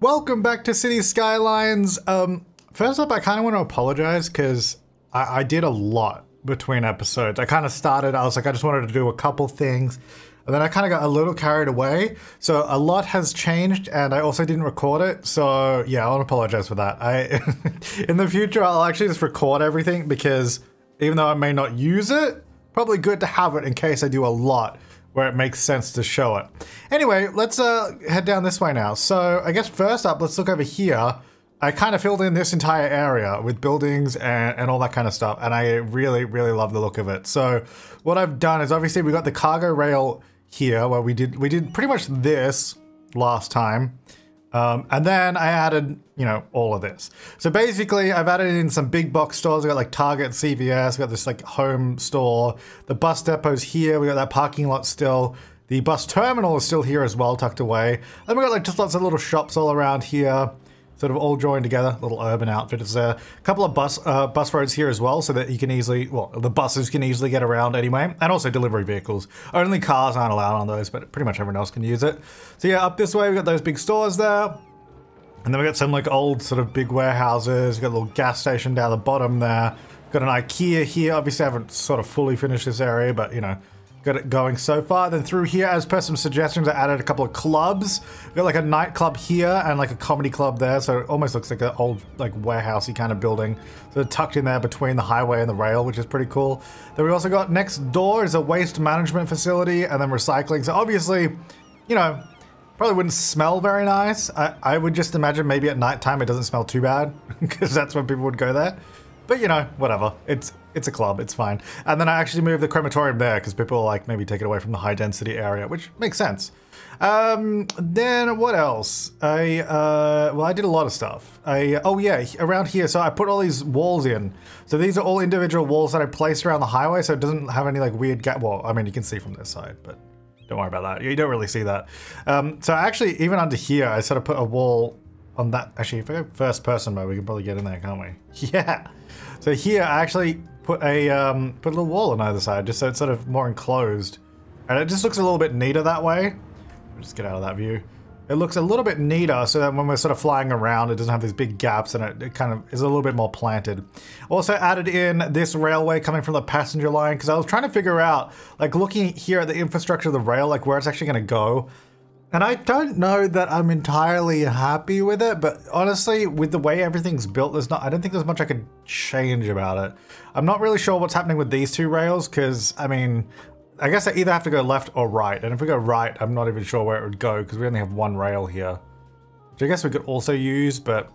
Welcome back to City Skylines. First up, I kind of want to apologize because I did a lot between episodes. I kind of started, I was like, I just wanted to do a couple things, and then I kind of got a little carried away. So a lot has changed, and I also didn't record it. So yeah, I want to apologize for that. In the future, I'll actually just record everything because even though I may not use it, probably good to have it in case I do a lot where it makes sense to show it. Anyway, let's head down this way now. So I guess first up, let's look over here. I kind of filled in this entire area with buildings and all that kind of stuff, and I really, really love the look of it. So what I've done is obviously we got the cargo rail here where we did pretty much this last time. And then I added, you know, all of this. So basically I've added in some big box stores. We got like Target, CVS, we got this like home store. The bus depot's here. We got that parking lot still. The bus terminal is still here as well, tucked away. And we got like just lots of little shops all around here, sort of all joined together, little urban outfit. There's a couple of bus roads here as well, so that you can easily, well, the buses can easily get around anyway, and also delivery vehicles. Only cars aren't allowed on those, but pretty much everyone else can use it. So yeah, up this way we got those big stores there, and then we got some like old sort of big warehouses. We got a little gas station down the bottom there. Got an IKEA here. Obviously I haven't sort of fully finished this area, but you know, got it going so far. Then through here, as per some suggestions, I added a couple of clubs. We got like a nightclub here and like a comedy club there. So it almost looks like an old like warehousey kind of building. So tucked in there between the highway and the rail, which is pretty cool. Then we also got next door is a waste management facility and then recycling. So obviously, you know, probably wouldn't smell very nice. I would just imagine maybe at nighttime it doesn't smell too bad because that's when people would go there. But you know, whatever. It's a club, it's fine. And then I actually moved the crematorium there because people like maybe take it away from the high density area, which makes sense. Then what else? Well, I did a lot of stuff. Oh yeah, around here, so I put all these walls in. So these are all individual walls that I placed around the highway, so it doesn't have any like weird gap. Well, I mean, you can see from this side, but don't worry about that. You don't really see that. So actually, even under here, I sort of put a wall on that. Actually, if I go first person mode, we can probably get in there, can't we? Yeah. So here, I actually put a little wall on either side, just so it's sort of more enclosed, and it just looks a little bit neater that way. Just get out of that view. It looks a little bit neater, so that when we're sort of flying around, it doesn't have these big gaps, and it kind of is a little bit more planted. Also added in this railway coming from the passenger line, because I was trying to figure out, like looking here at the infrastructure of the rail, like where it's actually going to go. And I don't know that I'm entirely happy with it, but honestly, with the way everything's built, I don't think there's much I could change about it. I'm not really sure what's happening with these two rails, because, I mean, I guess I either have to go left or right. And if we go right, I'm not even sure where it would go, because we only have one rail here. Which I guess we could also use, but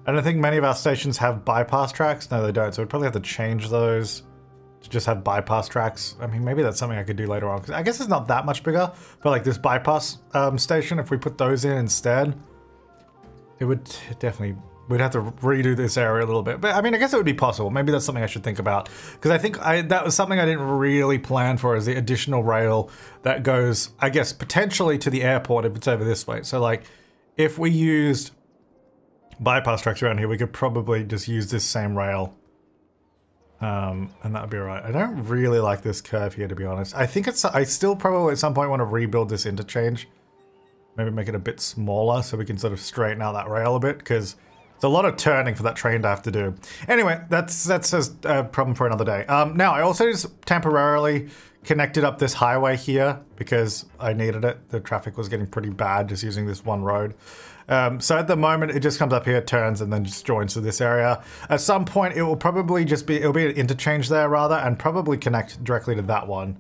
I don't think many of our stations have bypass tracks. No, they don't, so we'd probably have to change those to just have bypass tracks. I mean, maybe that's something I could do later on, because I guess it's not that much bigger, but like this bypass station, if we put those in instead, it would definitely, we'd have to redo this area a little bit. But I mean, I guess it would be possible. Maybe that's something I should think about, because I think that was something I didn't really plan for, is the additional rail that goes, I guess, potentially to the airport if it's over this way. So like, if we used bypass tracks around here, we could probably just use this same rail. And that would be alright. I don't really like this curve here, to be honest. I think I still probably at some point want to rebuild this interchange. Maybe make it a bit smaller so we can sort of straighten out that rail a bit, because it's a lot of turning for that train to have to do. Anyway, that's just a problem for another day. Now, I also just temporarily connected up this highway here because I needed it. The traffic was getting pretty bad just using this one road. So at the moment, it just comes up here, turns, and then just joins to this area. At some point, it will probably just be, it'll be an interchange there rather, and probably connect directly to that one.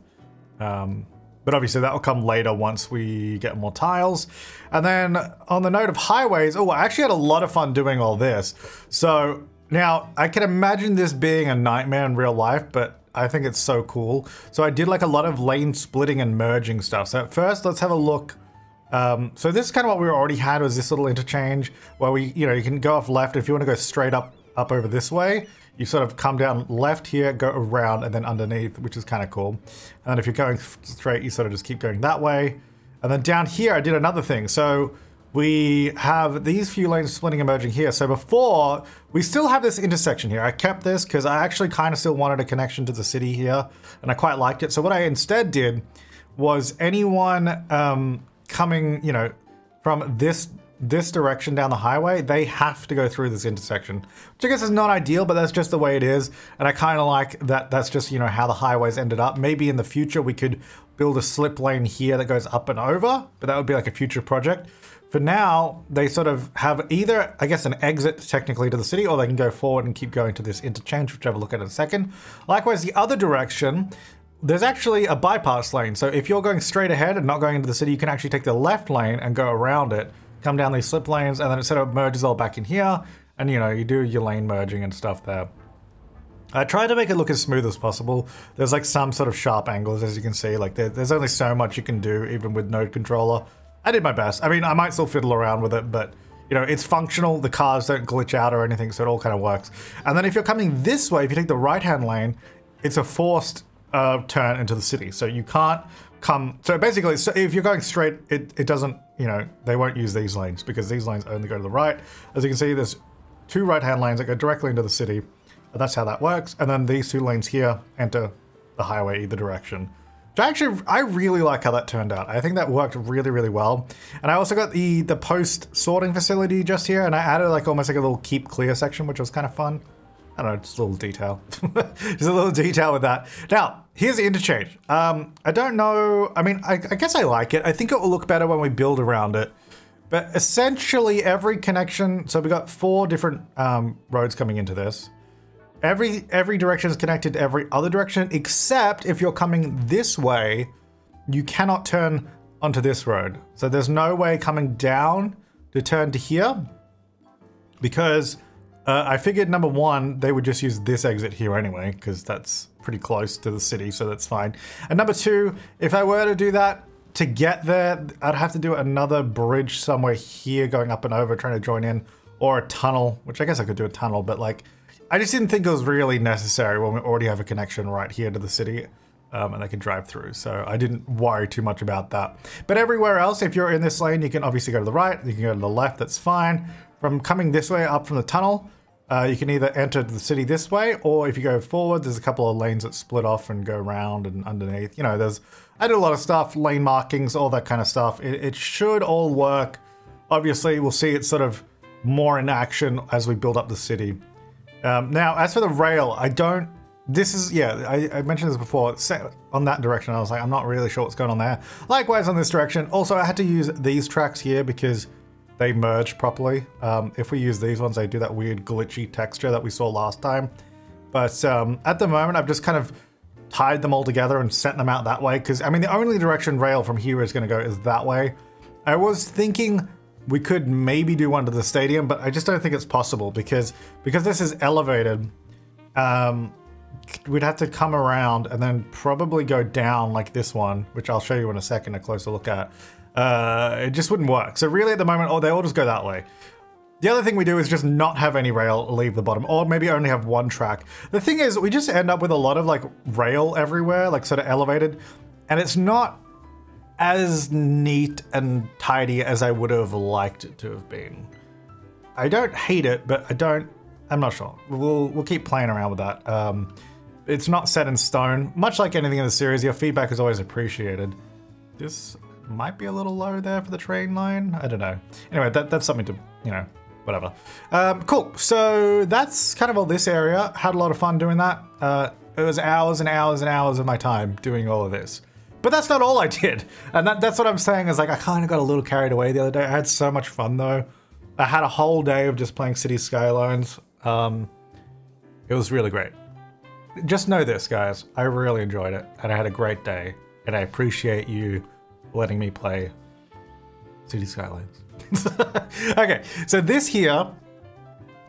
But obviously that will come later once we get more tiles. And then on the note of highways, oh, I actually had a lot of fun doing all this. So now I can imagine this being a nightmare in real life, but I think it's so cool. So I did like a lot of lane splitting and merging stuff. So at first, let's have a look. So this is kind of what we already had, was this little interchange where we, you know, you can go off left. If you want to go straight up over this way, you sort of come down left here, go around, and then underneath, which is kind of cool. And then if you're going straight, you sort of just keep going that way. And then down here, I did another thing. So we have these few lanes splitting and merging here. So before, we still have this intersection here. I kept this because I actually kind of still wanted a connection to the city here, and I quite liked it. So what I instead did was anyone coming, you know, from this this direction down the highway, they have to go through this intersection, which I guess is not ideal, but that's just the way it is. And I kind of like that. That's just, you know, how the highways ended up. Maybe in the future we could build a slip lane here that goes up and over, but that would be like a future project. For now, they sort of have either, I guess, an exit technically to the city, or they can go forward and keep going to this interchange, which I'll have a look at in a second. Likewise, the other direction, there's actually a bypass lane. So if you're going straight ahead and not going into the city, you can actually take the left lane and go around it, come down these slip lanes, and then it sort of merges all back in here. And, you know, you do your lane merging and stuff there. I tried to make it look as smooth as possible. There's like some sort of sharp angles, as you can see. Like there's only so much you can do, even with node controller. I did my best. I mean, I might still fiddle around with it, but, you know, it's functional. The cars don't glitch out or anything, so it all kind of works. And then if you're coming this way, if you take the right-hand lane, it's a forced turn into the city. So you can't come... So basically, so if you're going straight, it doesn't, you know, they won't use these lanes because these lanes only go to the right. As you can see, there's two right-hand lanes that go directly into the city. That's how that works. And then these two lanes here enter the highway either direction. Actually, I really like how that turned out. I think that worked really, really well. And I also got the post sorting facility just here, and I added like almost like a little keep clear section, which was kind of fun. I don't know, just a little detail. Just a little detail with that. Now, here's the interchange. I don't know, I mean, I guess I like it. I think it will look better when we build around it. But essentially every connection, so we got 4 different roads coming into this. Every direction is connected to every other direction, except if you're coming this way, you cannot turn onto this road. So there's no way coming down to turn to here, because I figured number 1, they would just use this exit here anyway, because that's pretty close to the city, so that's fine. And number 2, if I were to do that, to get there, I'd have to do another bridge somewhere here going up and over, trying to join in, or a tunnel, which I guess I could do a tunnel, but like, I just didn't think it was really necessary when we already have a connection right here to the city, and they can drive through. So I didn't worry too much about that. But everywhere else, if you're in this lane, you can obviously go to the right, you can go to the left, that's fine. From coming this way up from the tunnel, you can either enter the city this way, or if you go forward, there's a couple of lanes that split off and go around and underneath. You know, I did a lot of stuff, lane markings, all that kind of stuff. It should all work. Obviously, we'll see it sort of more in action as we build up the city. Now, as for the rail, I mentioned this before, on that direction, I was like, I'm not really sure what's going on there. Likewise on this direction. Also, I had to use these tracks here because they merge properly. If we use these ones, they do that weird glitchy texture that we saw last time. But at the moment, I've just kind of tied them all together and sent them out that way, because, I mean, the only direction rail from here is going to go is that way. I was thinking we could maybe do one to the stadium, but I just don't think it's possible because this is elevated. We'd have to come around and then probably go down like this one, which I'll show you in a second, a closer look at. It just wouldn't work. So really at the moment, they all just go that way. The other thing we do is just not have any rail leave the bottom, or maybe only have one track. The thing is, we just end up with a lot of like rail everywhere, like sort of elevated, and it's not as neat and tidy as I would have liked it to have been. I don't hate it, but I'm not sure. We'll keep playing around with that. It's not set in stone. Much like anything in the series, your feedback is always appreciated. This might be a little low there for the train line. I don't know. Anyway, that's something to, you know, whatever. Cool. So that's kind of all this area. Had a lot of fun doing that. It was hours and hours and hours of my time doing all of this. But that's not all I did. And that's what I'm saying is like, I kind of got a little carried away the other day. I had so much fun though. I had a whole day of just playing City Skylines. It was really great. Just know this, guys. I really enjoyed it and I had a great day. And I appreciate you letting me play City Skylines. Okay, so this here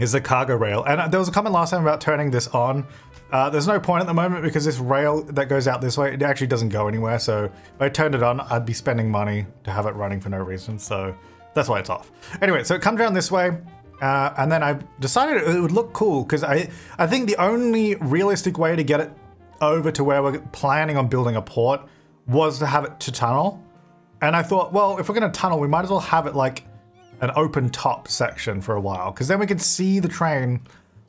is the cargo rail. And there was a comment last time about turning this on. There's no point at the moment because this rail that goes out this way, it actually doesn't go anywhere. So if I turned it on, I'd be spending money to have it running for no reason. So that's why it's off. Anyway, so it comes down this way. And then I decided it would look cool because I think the only realistic way to get it over to where we're planning on building a port was to have it to tunnel. And I thought, well, if we're going to tunnel, we might as well have it like an open top section for a while, because then we can see the train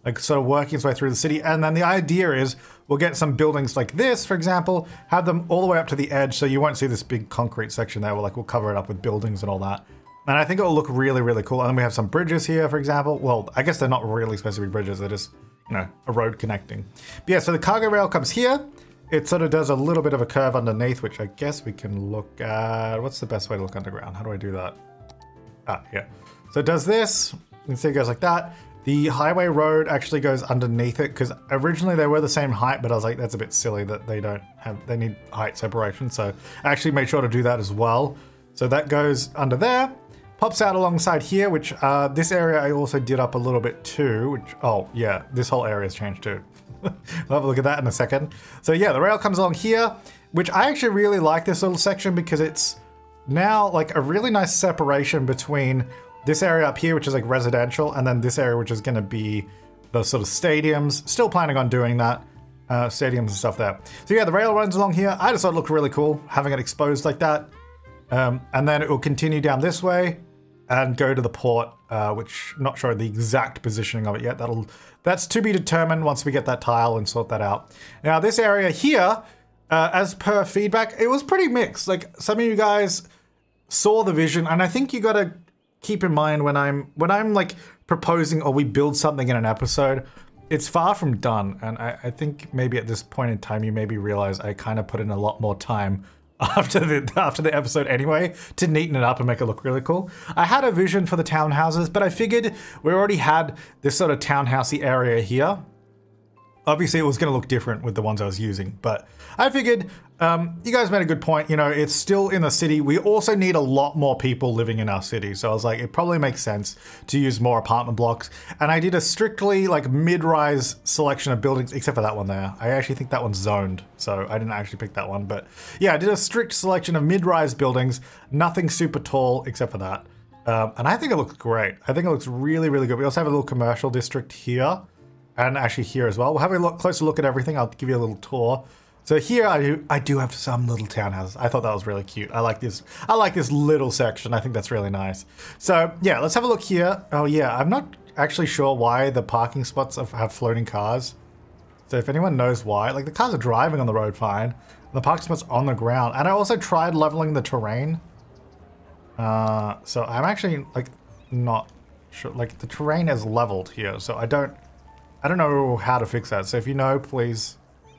like sort of working its way through the city. And then the idea is we'll get some buildings like this, for example, have them all the way up to the edge so you won't see this big concrete section there. We'll cover it up with buildings and all that. And I think it will look really, really cool. And then we have some bridges here, for example. Well, I guess they're not really supposed to be bridges. They're just, you know, a road connecting. But yeah, so the cargo rail comes here. It sort of does a little bit of a curve underneath, which I guess we can look at. What's the best way to look underground? How do I do that? Ah, yeah. So it does this. You can see it goes like that. The highway road actually goes underneath it because originally they were the same height, but I was like, that's a bit silly that they need height separation. So I actually made sure to do that as well. So that goes under there. Pops out alongside here, which this area I also did up a little bit too, which, oh yeah, this whole area has changed too. We'll have a look at that in a second. So yeah, the rail comes along here, which I actually really like this little section because it's now like a really nice separation between this area up here, which is like residential, and then this area, which is gonna be the sort of stadiums. Still planning on doing that, stadiums and stuff there. So yeah, the rail runs along here. I just thought it looked really cool, having it exposed like that. And then it will continue down this way and go to the port, which I'm not sure the exact positioning of it yet. That's to be determined once we get that tile and sort that out. Now this area here, as per feedback, it was pretty mixed. Like some of you guys saw the vision, and I think you gotta keep in mind when I'm like proposing or we build something in an episode, it's far from done. And I think maybe at this point in time, you maybe realize I kind of put in a lot more time after the episode anyway, to neaten it up and make it look really cool. I had a vision for the townhouses, but I figured we already had this sort of townhousey area here. Obviously, it was going to look different with the ones I was using, but I figured you guys made a good point. You know, it's still in the city. We also need a lot more people living in our city. So I was like, it probably makes sense to use more apartment blocks. And I did a strictly like mid-rise selection of buildings, except for that one there. I actually think that one's zoned, so I didn't actually pick that one. But yeah, I did a strict selection of mid-rise buildings, nothing super tall except for that. And I think it looks great. I think it looks really, really good. We also have a little commercial district here. And actually here as well. We'll have a closer look at everything. I'll give you a little tour. So here I do have some little townhouses. I thought that was really cute. I like this little section. I think that's really nice. So yeah, let's have a look here. Oh yeah, I'm not actually sure why the parking spots have floating cars. So if anyone knows why, like the cars are driving on the road fine. The parking spots on the ground. And I also tried leveling the terrain. So I'm actually like not sure. Like the terrain is leveled here. So I don't know how to fix that. So if you know, please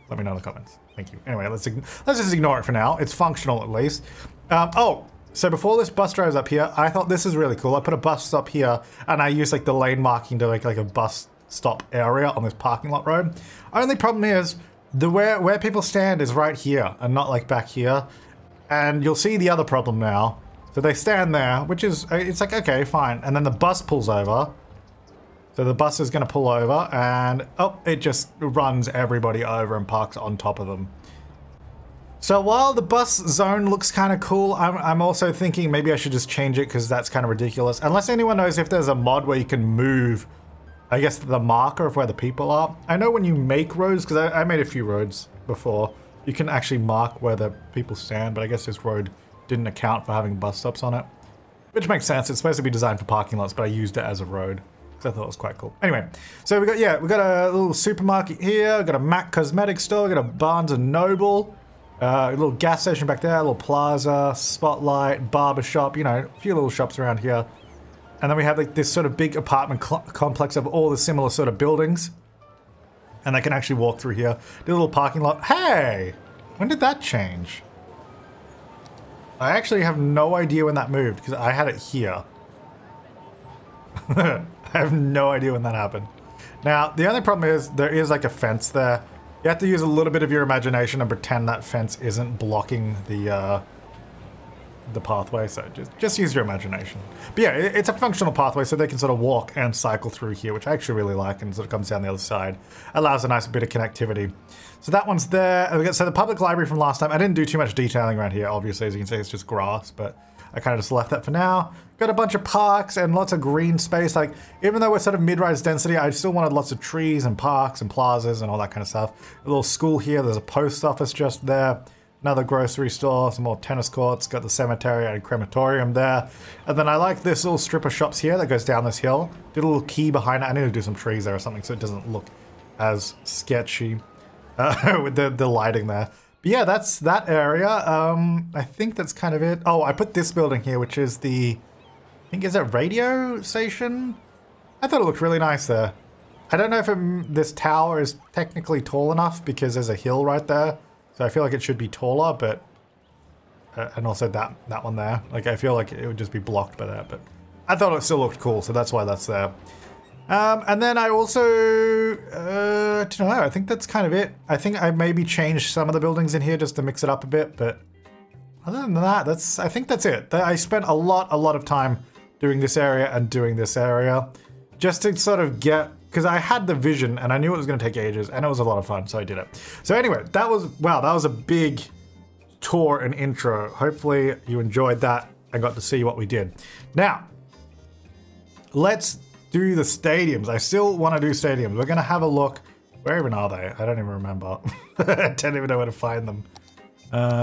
let me know in the comments. Thank you. Anyway, let's just ignore it for now. It's functional at least. Oh, so before this bus drives up here, I thought this is really cool. I put a bus stop here and I used like the lane marking to make like a bus stop area on this parking lot road. Only problem is where people stand is right here and not like back here. And you'll see the other problem now. So they stand there, which is, it's like, okay, fine. And then the bus pulls over. So the bus is going to pull over and, oh, it just runs everybody over and parks on top of them. So while the bus zone looks kind of cool, I'm also thinking maybe I should just change it because that's kind of ridiculous. Unless anyone knows if there's a mod where you can move, I guess, the marker of where the people are. I know when you make roads, because I made a few roads before, you can actually mark where the people stand, but I guess this road didn't account for having bus stops on it. Which makes sense. It's supposed to be designed for parking lots, but I used it as a road. I thought it was quite cool. Anyway, so we got a little supermarket here, we got a Mac cosmetic store, we got a Barnes and Noble, a little gas station back there, a little plaza, spotlight, barber shop, you know, a few little shops around here. And then we have like this sort of big apartment complex of all the similar sort of buildings. And they can actually walk through here. Do a little parking lot. Hey! When did that change? I actually have no idea when that moved because I had it here. I have no idea when that happened. Now, the only problem is there is like a fence there. You have to use a little bit of your imagination and pretend that fence isn't blocking the pathway. So just use your imagination. But yeah, it's a functional pathway so they can sort of walk and cycle through here, which I actually really like, and sort of comes down the other side. Allows a nice bit of connectivity. So that one's there. So the public library from last time, I didn't do too much detailing around here. Obviously, as you can see, it's just grass, but I kind of just left that for now. Got a bunch of parks and lots of green space. Like, even though we're sort of mid-rise density, I still wanted lots of trees and parks and plazas and all that kind of stuff. A little school here. There's a post office just there. Another grocery store, some more tennis courts. Got the cemetery and crematorium there. And then I like this little strip of shops here that goes down this hill. Did a little key behind it. I need to do some trees there or something so it doesn't look as sketchy with the lighting there. But yeah, that's that area. I think that's kind of it. Oh, I put this building here, which is the think is a radio station. I thought it looked really nice there. I don't know if this tower is technically tall enough because there's a hill right there. So I feel like it should be taller, but... and also that one there. Like, I feel like it would just be blocked by that, but... I thought it still looked cool, so that's why that's there. And then I also... I don't know, I think that's kind of it. I think I maybe changed some of the buildings in here just to mix it up a bit, but... Other than that, I think that's it. I spent a lot of time doing this area and doing this area. Just to sort of get... Because I had the vision and I knew it was going to take ages and it was a lot of fun, so I did it. So anyway, that was a big tour and intro. Hopefully you enjoyed that and got to see what we did. Now, let's do the stadiums. I still want to do stadiums. We're going to have a look. Where even are they? I don't even remember. I don't even know where to find them.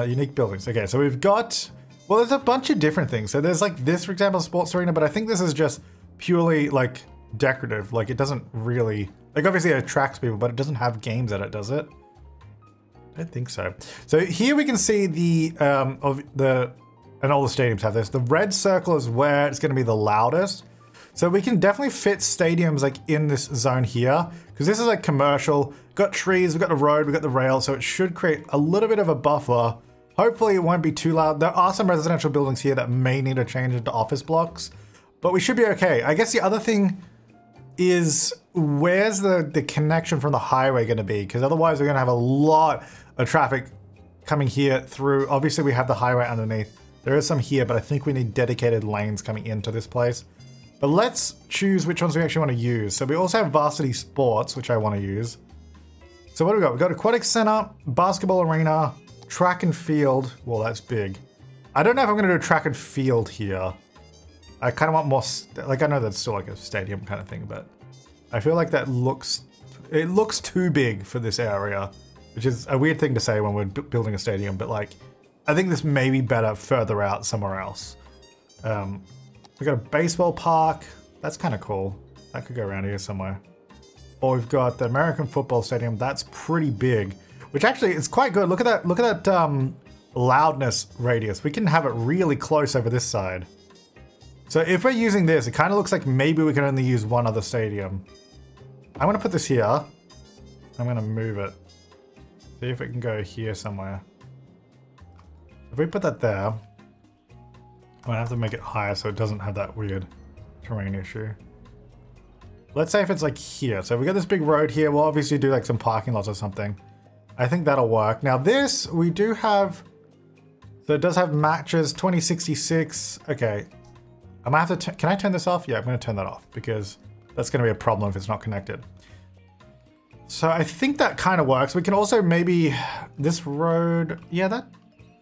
Unique buildings. Okay, so we've got... Well, there's a bunch of different things. So there's like this, for example, sports arena, but I think this is just purely like... decorative. Like, it doesn't really, like, obviously it attracts people, but it doesn't have games in it, does it? I don't think so. So here we can see the and all the stadiums have this. The red circle is where it's going to be the loudest. So we can definitely fit stadiums like in this zone here, because this is like commercial. We've got trees, we've got the road, we've got the rail, so it should create a little bit of a buffer. Hopefully it won't be too loud. There are some residential buildings here that may need to change into office blocks, but we should be okay. I guess the other thing is where's the connection from the highway going to be? Because otherwise we're going to have a lot of traffic coming here through. Obviously we have the highway underneath. There is some here, but I think we need dedicated lanes coming into this place. But let's choose which ones we actually want to use. So we also have varsity sports, which I want to use. So what do we got? We've got aquatic center, basketball arena, track and field. Well, that's big. I don't know if I'm going to do a track and field here. I kind of want more, like, I know that's still like a stadium kind of thing, but I feel like it looks too big for this area, which is a weird thing to say when we're building a stadium, but like, I think this may be better further out somewhere else. We've got a baseball park. That's kind of cool. That could go around here somewhere. Or we've got the American football stadium. That's pretty big, which actually is quite good. Look at that loudness radius. We can have it really close over this side. So if we're using this, it kind of looks like maybe we can only use one other stadium. I'm going to put this here. I'm going to move it. See if it can go here somewhere. If we put that there, I'm going to have to make it higher so it doesn't have that weird terrain issue. Let's say if it's like here. So if we got this big road here, we'll obviously do like some parking lots or something. I think that'll work. Now this, we do have... So it does have matches, 2066. Okay. I might have to, can I turn this off? Yeah, I'm going to turn that off because that's going to be a problem if it's not connected. So I think that kind of works. We can also maybe, this road, yeah, that,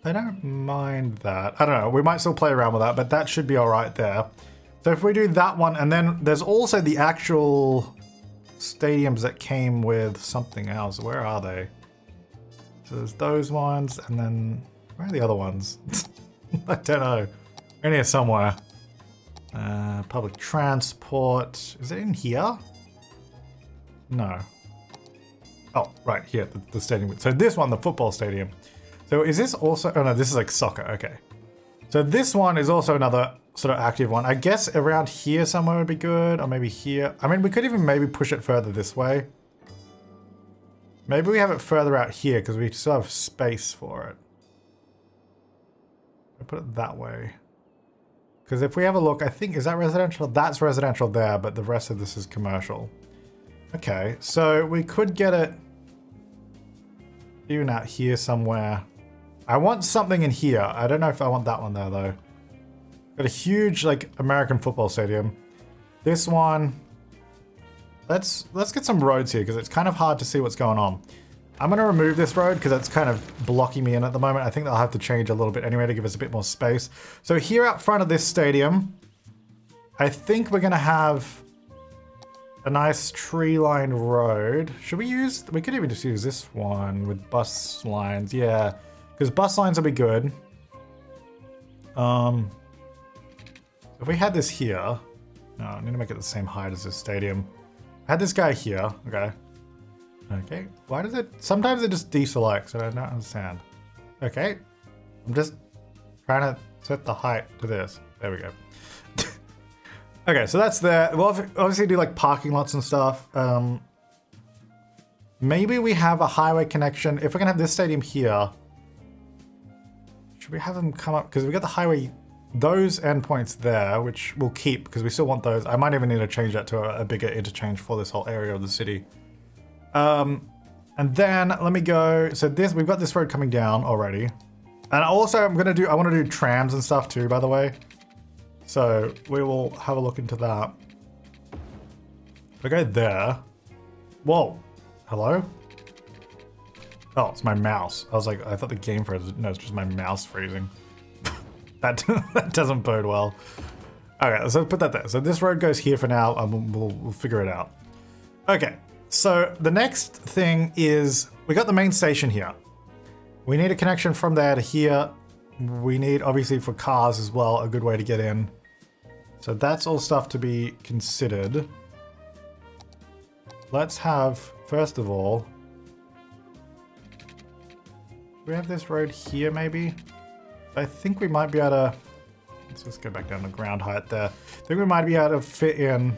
I don't mind that. I don't know, we might still play around with that, but that should be all right there. So if we do that one, and then there's also the actual stadiums that came with something else. Where are they? So there's those ones, and then, where are the other ones? I don't know. In here somewhere. Public transport. Is it in here? No. Oh, right here, the stadium. So this one, the football stadium. So is this also, oh no, this is like soccer, okay. So this one is also another sort of active one. I guess around here somewhere would be good, or maybe here. I mean, we could even maybe push it further this way. Maybe we have it further out here because we still have space for it. I put it that way. Because if we have a look, I think, is that residential? That's residential there, but the rest of this is commercial. Okay, so we could get it even out here somewhere. I want something in here. I don't know if I want that one there, though. Got a huge, like, American football stadium. This one, let's get some roads here, because it's kind of hard to see what's going on. I'm going to remove this road because it's kind of blocking me in at the moment. I think they'll have to change a little bit anyway to give us a bit more space. So here out front of this stadium, I think we're going to have a nice tree-lined road. Should we use... We could even just use this one with bus lines. Yeah, because bus lines will be good. If we had this here... No, I need to make it the same height as this stadium. I had this guy here. Okay. Okay, why does it... Sometimes it just deselects and I don't understand. Okay, I'm just trying to set the height to this. There we go. Okay, so that's there. We'll obviously do like parking lots and stuff. Maybe we have a highway connection. If we're gonna have this stadium here, should we have them come up? Because we got the highway, those endpoints there, which we'll keep because we still want those. I might even need to change that to a bigger interchange for this whole area of the city. And then let me go. So we've got this road coming down already. And also I want to do trams and stuff too, by the way. So we will have a look into that. If I go there. Whoa. Hello? Oh, it's my mouse. I was like, I thought the game froze. No, it's just my mouse freezing. that doesn't bode well. Okay, so put that there. So this road goes here for now, and we'll figure it out. Okay, so the next thing is we got the main station here. We need a connection from there to here. We need, obviously, for cars as well, a good way to get in. So that's all stuff to be considered. Let's have, first of all, we have this road here, maybe? I think we might be able to, let's just go back down to ground height there. I think we might be able to fit in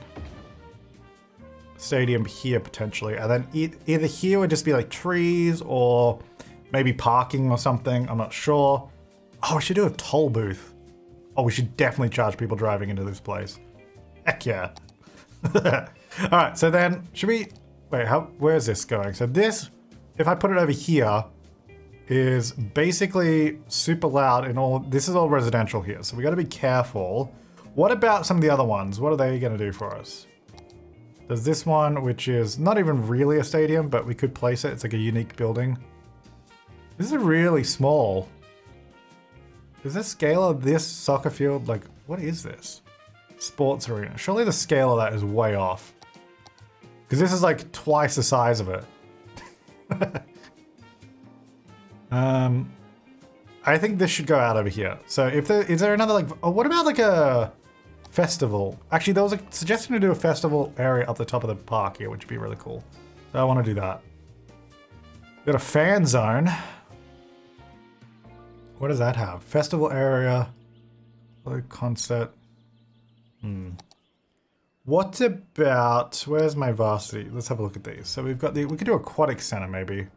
stadium here, potentially. And then either here would just be like trees or maybe parking or something. I'm not sure. Oh, we should do a toll booth. Oh, we should definitely charge people driving into this place. Heck yeah. All right, so then should we, wait, where's this going? So this, if I put it over here, is basically super loud and all, this is all residential here. So we got to be careful. What about some of the other ones? What are they going to do for us? There's this one, which is not even really a stadium, but we could place it. It's like a unique building. This is really small. Is the scale of this soccer field, like, what is this? Sports arena. Surely the scale of that is way off. Because this is like twice the size of it. I think this should go out over here. So if is there another like, oh, what about like a festival? Actually, there was a suggestion to do a festival area up the top of the park here, which would be really cool. So I want to do that. Got a fan zone. What does that have? Festival area, concert. What about, where's my varsity? Let's have a look at these. So we've got we could do aquatic center maybe.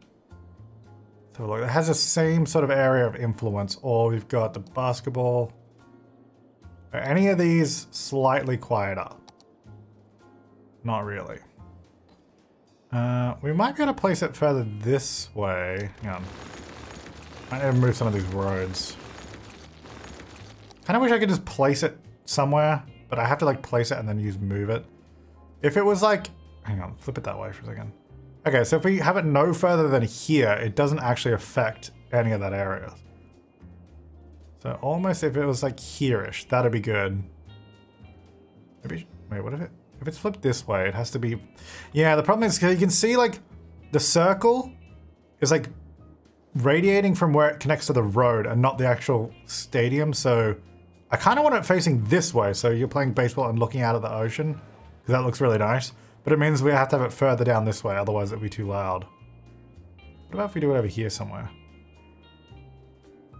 So look, it has the same sort of area of influence, or we've got the basketball. Are any of these slightly quieter? Not really. We might be able to place it further this way. Hang on. Might need to move some of these roads. Kind of wish I could just place it somewhere, but I have to like place it and then use move it. If it was like, hang on, flip it that way for a second. Okay, so if we have it no further than here, it doesn't actually affect any of that area. So almost if it was like here-ish, that'd be good. Maybe, wait, what if it's flipped this way? It has to be, yeah, the problem is you can see like the circle is like radiating from where it connects to the road and not the actual stadium. So I kind of want it facing this way. So you're playing baseball and looking out at the ocean because that looks really nice. But it means we have to have it further down this way. Otherwise it'd be too loud. What about if we do it over here somewhere?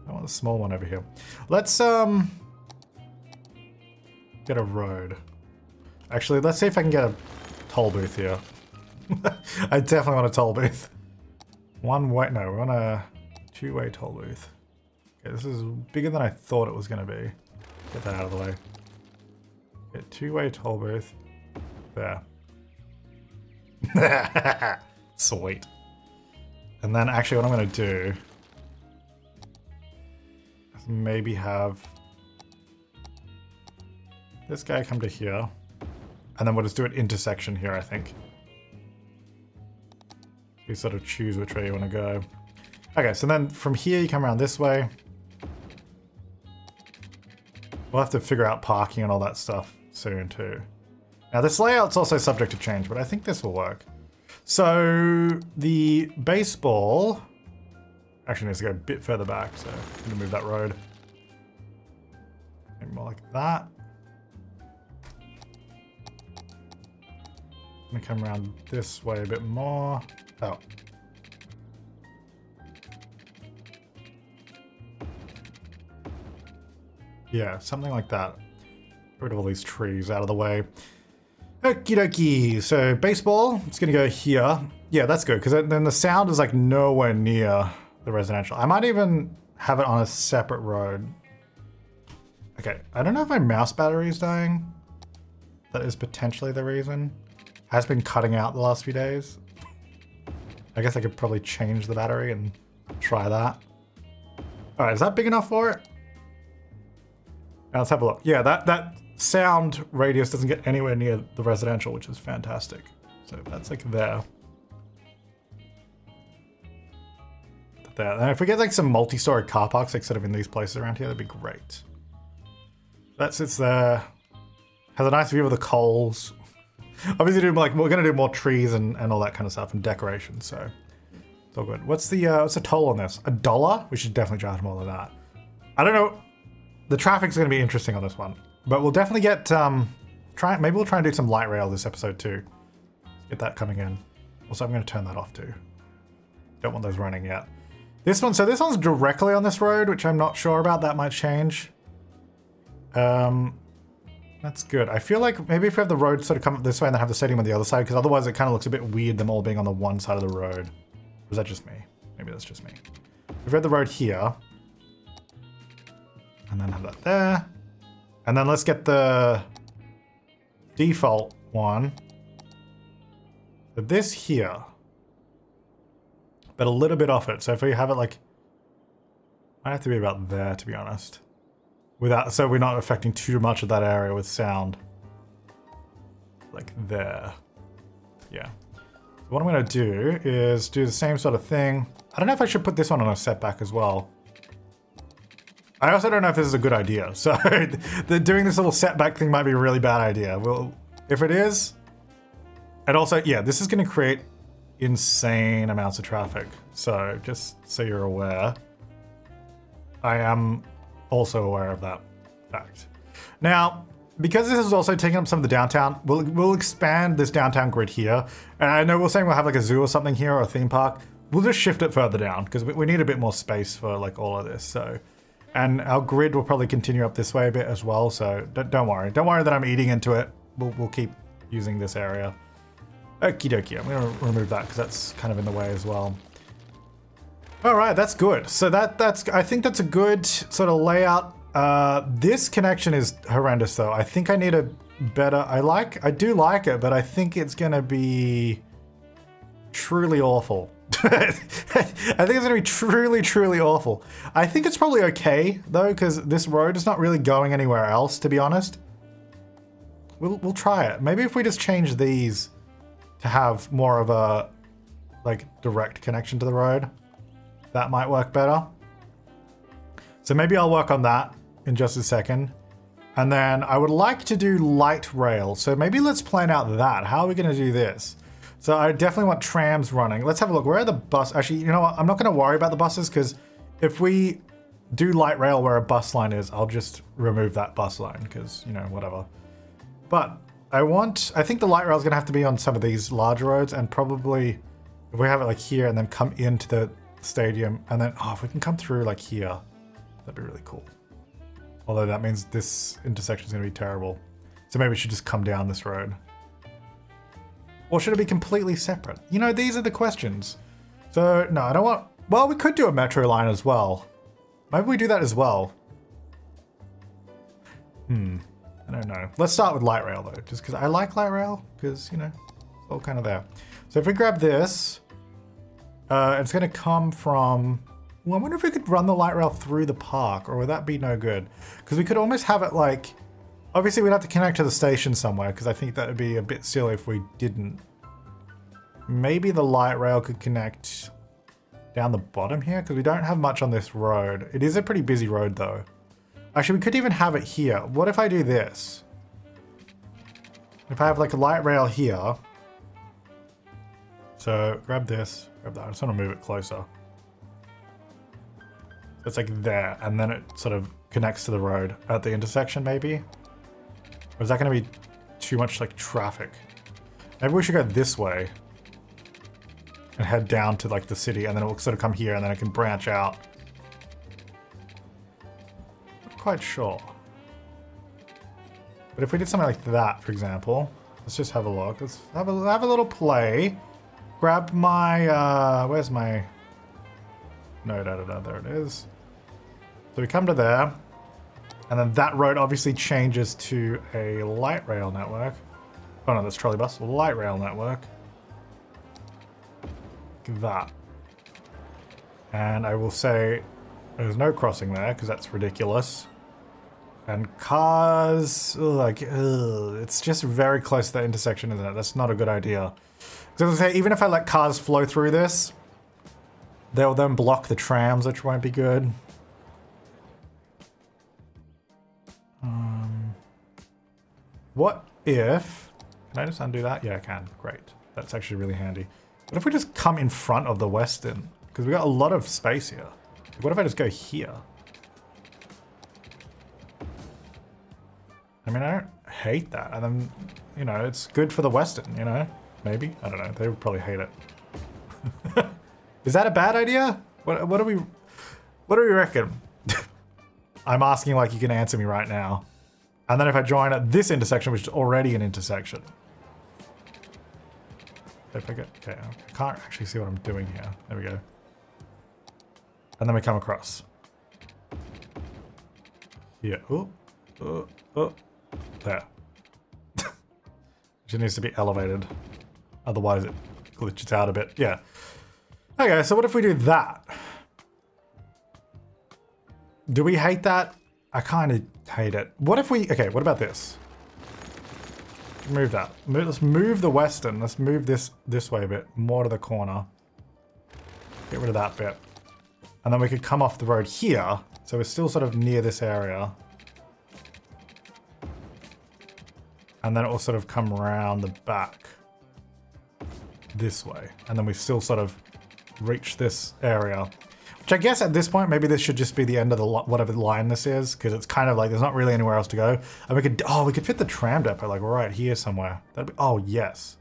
I want the small one over here. Let's get a road. Actually, let's see if I can get a toll booth here. I definitely want a toll booth. One way, no, we want a two-way toll booth. Okay, this is bigger than I thought it was gonna be. Get that out of the way. Get two-way toll booth. There. Sweet. And then actually what I'm gonna do is maybe have this guy come to here. And then we'll just do an intersection here, I think. You sort of choose which way you want to go. Okay, so then from here you come around this way. We'll have to figure out parking and all that stuff soon too. Now this layout's also subject to change, but I think this will work. So the baseball actually needs to go a bit further back, so I'm gonna move that road. Maybe more like that. I'm gonna come around this way a bit more. Oh. Yeah, something like that. Get rid of all these trees out of the way. Okie dokie. So baseball, it's gonna go here. Yeah, that's good, because then the sound is like nowhere near the residential. I might even have it on a separate road. Okay, I don't know if my mouse battery is dying. That is potentially the reason. Has been cutting out the last few days. I guess I could probably change the battery and try that. All right, is that big enough for it? Now let's have a look. Yeah, that sound radius doesn't get anywhere near the residential, which is fantastic. So that's like there. There. And if we get like some multi-story car parks, like sort of in these places around here, that'd be great. That sits there. Has a nice view of the coals. Obviously, we're gonna do more trees and all that kind of stuff and decoration. So it's all good. What's the toll on this? $1? We should definitely charge more than that. I don't know. The traffic's gonna be interesting on this one, but we'll definitely get maybe we'll try and do some light rail this episode too. Get that coming in. Also, I'm gonna turn that off too. Don't want those running yet. This one, so this one's directly on this road, which I'm not sure about. That might change. That's good. I feel like maybe if we have the road sort of come up this way and then have the stadium on the other side, because otherwise it kind of looks a bit weird them all being on the one side of the road. Or is that just me? Maybe that's just me. If we have the road here, and then have that there, and then let's get the default one. So this here, but a little bit off it. So if we have it like, might have to be about there, to be honest. Without, so we're not affecting too much of that area with sound. Like there. Yeah. So what I'm gonna do is do the same sort of thing. I don't know if I should put this one on a setback as well. I also don't know if this is a good idea. So doing this little setback thing might be a really bad idea. Well, if it is, and also, yeah, this is gonna create insane amounts of traffic. So just so you're aware, I am also aware of that fact. Now, because this is also taking up some of the downtown, we'll expand this downtown grid here. And I know we're saying we'll have like a zoo or something here or a theme park. We'll just shift it further down because we need a bit more space for like all of this. So, and our grid will probably continue up this way a bit as well. So don't worry. Don't worry that I'm eating into it. We'll keep using this area. Okie dokie. I'm going to remove that because that's kind of in the way as well. All right, that's good. So I think that's a good sort of layout. This connection is horrendous though. I think I need a better, I do like it, but I think it's gonna be truly awful. I think it's gonna be truly, truly awful. I think it's probably okay though, because this road is not really going anywhere else, to be honest. We'll try it. Maybe if we just change these to have more of a like direct connection to the road. That might work better. So maybe I'll work on that in just a second. And then I would like to do light rail. So maybe let's plan out that. How are we gonna do this? So I definitely want trams running. Let's have a look. Where are the bus? Actually, you know what? I'm not gonna worry about the buses because if we do light rail where a bus line is, I'll just remove that bus line because, you know, whatever. But I think the light rail is gonna have to be on some of these larger roads and probably if we have it like here and then come into the stadium and then if we can come through like here, that'd be really cool. Although that means this intersection is going to be terrible, so maybe we should just come down this road, or should it be completely separate? You know, these are the questions. So no, I don't want, well, we could do a metro line as well. Maybe we do that as well. I don't know. Let's start with light rail though, just because I like light rail because, you know, it's all kind of there. So if we grab this, it's going to come from, well, I wonder if we could run the light rail through the park, or would that be no good? Because we could almost have it like, obviously we'd have to connect to the station somewhere, because I think that would be a bit silly if we didn't. Maybe the light rail could connect down the bottom here, because we don't have much on this road. It is a pretty busy road though. Actually, we could even have it here. What if I do this? If I have like a light rail here. So grab this, grab that. I just want to move it closer. It's like there, and then it sort of connects to the road at the intersection maybe? Or is that going to be too much like traffic? Maybe we should go this way and head down to like the city, and then it will sort of come here and then it can branch out. Not quite sure. But if we did something like that, for example, let's just have a look. Let's have a little play. Grab my, where's my node editor? There it is. So we come to there, and then that road obviously changes to a light rail network. Oh no, that's trolley bus. Light rail network. Like that. And I will say there's no crossing there because that's ridiculous. And cars, it's just very close to that intersection, isn't it? That's not a good idea. Because as I say, even if I let cars flow through this, they'll then block the trams, which won't be good. What if... Can I just undo that? Yeah, I can. Great. That's actually really handy. What if we just come in front of the Western? Because we got a lot of space here. What if I just go here? I mean, I don't hate that. And then, you know, it's good for the Western, you know? Maybe? I don't know. They would probably hate it. Is that a bad idea? What do we reckon? I'm asking like you can answer me right now. And then if I join at this intersection, which is already an intersection. If I get, okay, I can't actually see what I'm doing here. There we go. And then we come across. Yeah. Oh. There. It needs to be elevated. Otherwise it glitches out a bit. Yeah. Okay, so what if we do that? Do we hate that? I kind of hate it. What if we... Okay, what about this? Move that. Let's move the Western. Let's move this way a bit. More to the corner. Get rid of that bit. And then we could come off the road here. So we're still sort of near this area. And then it will sort of come around the back. This way. And then we still sort of reach this area. Which I guess at this point, maybe this should just be the end of the whatever line this is, because it's kind of like there's not really anywhere else to go. And we could fit the tram depot like right here somewhere. That'd be, oh yes.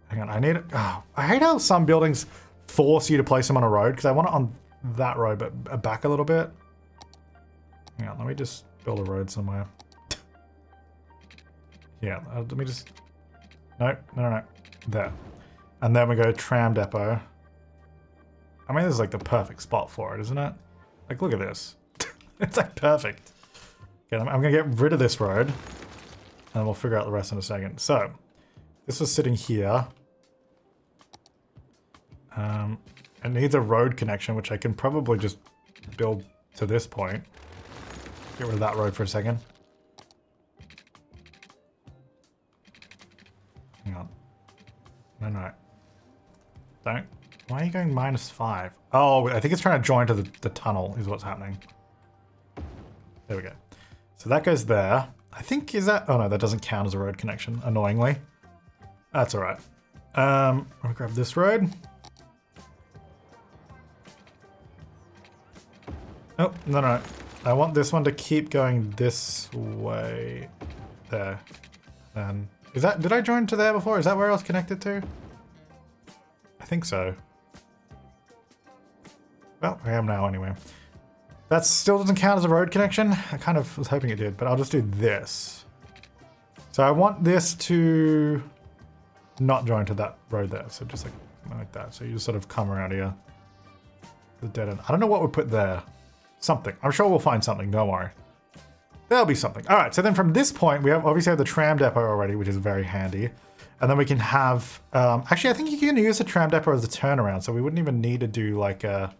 Hang on, I hate how some buildings force you to place them on a road, because I want it on that road, but back a little bit. Hang on, let me just build a road somewhere. Yeah, let me just, no, there. And then we go tram depot. I mean, this is like the perfect spot for it, isn't it? Like, look at this. It's like perfect. Okay, I'm gonna get rid of this road, and we'll figure out the rest in a second. So, this was sitting here. It needs a road connection, which I can probably just build to this point. Get rid of that road for a second. Hang on. No. Don't. Why are you going -5? Oh, I think it's trying to join to the tunnel is what's happening. There we go. So that goes there. I think, is that... Oh no, that doesn't count as a road connection, annoyingly. That's alright. I'm gonna grab this road. Oh, no. I want this one to keep going this way. There. And is that... Did I join to there before? Is that where I was connected to? I think so. Well, I am now anyway. That still doesn't count as a road connection. I kind of was hoping it did, but I'll just do this. So I want this to not join to that road there. So just like that. So you just sort of come around here. The dead end. I don't know what we put there. Something. I'm sure we'll find something. Don't worry. There'll be something. All right. So then from this point, we obviously have the tram depot already, which is very handy. And then we can have... actually, I think you can use the tram depot as a turnaround. So we wouldn't even need to do like a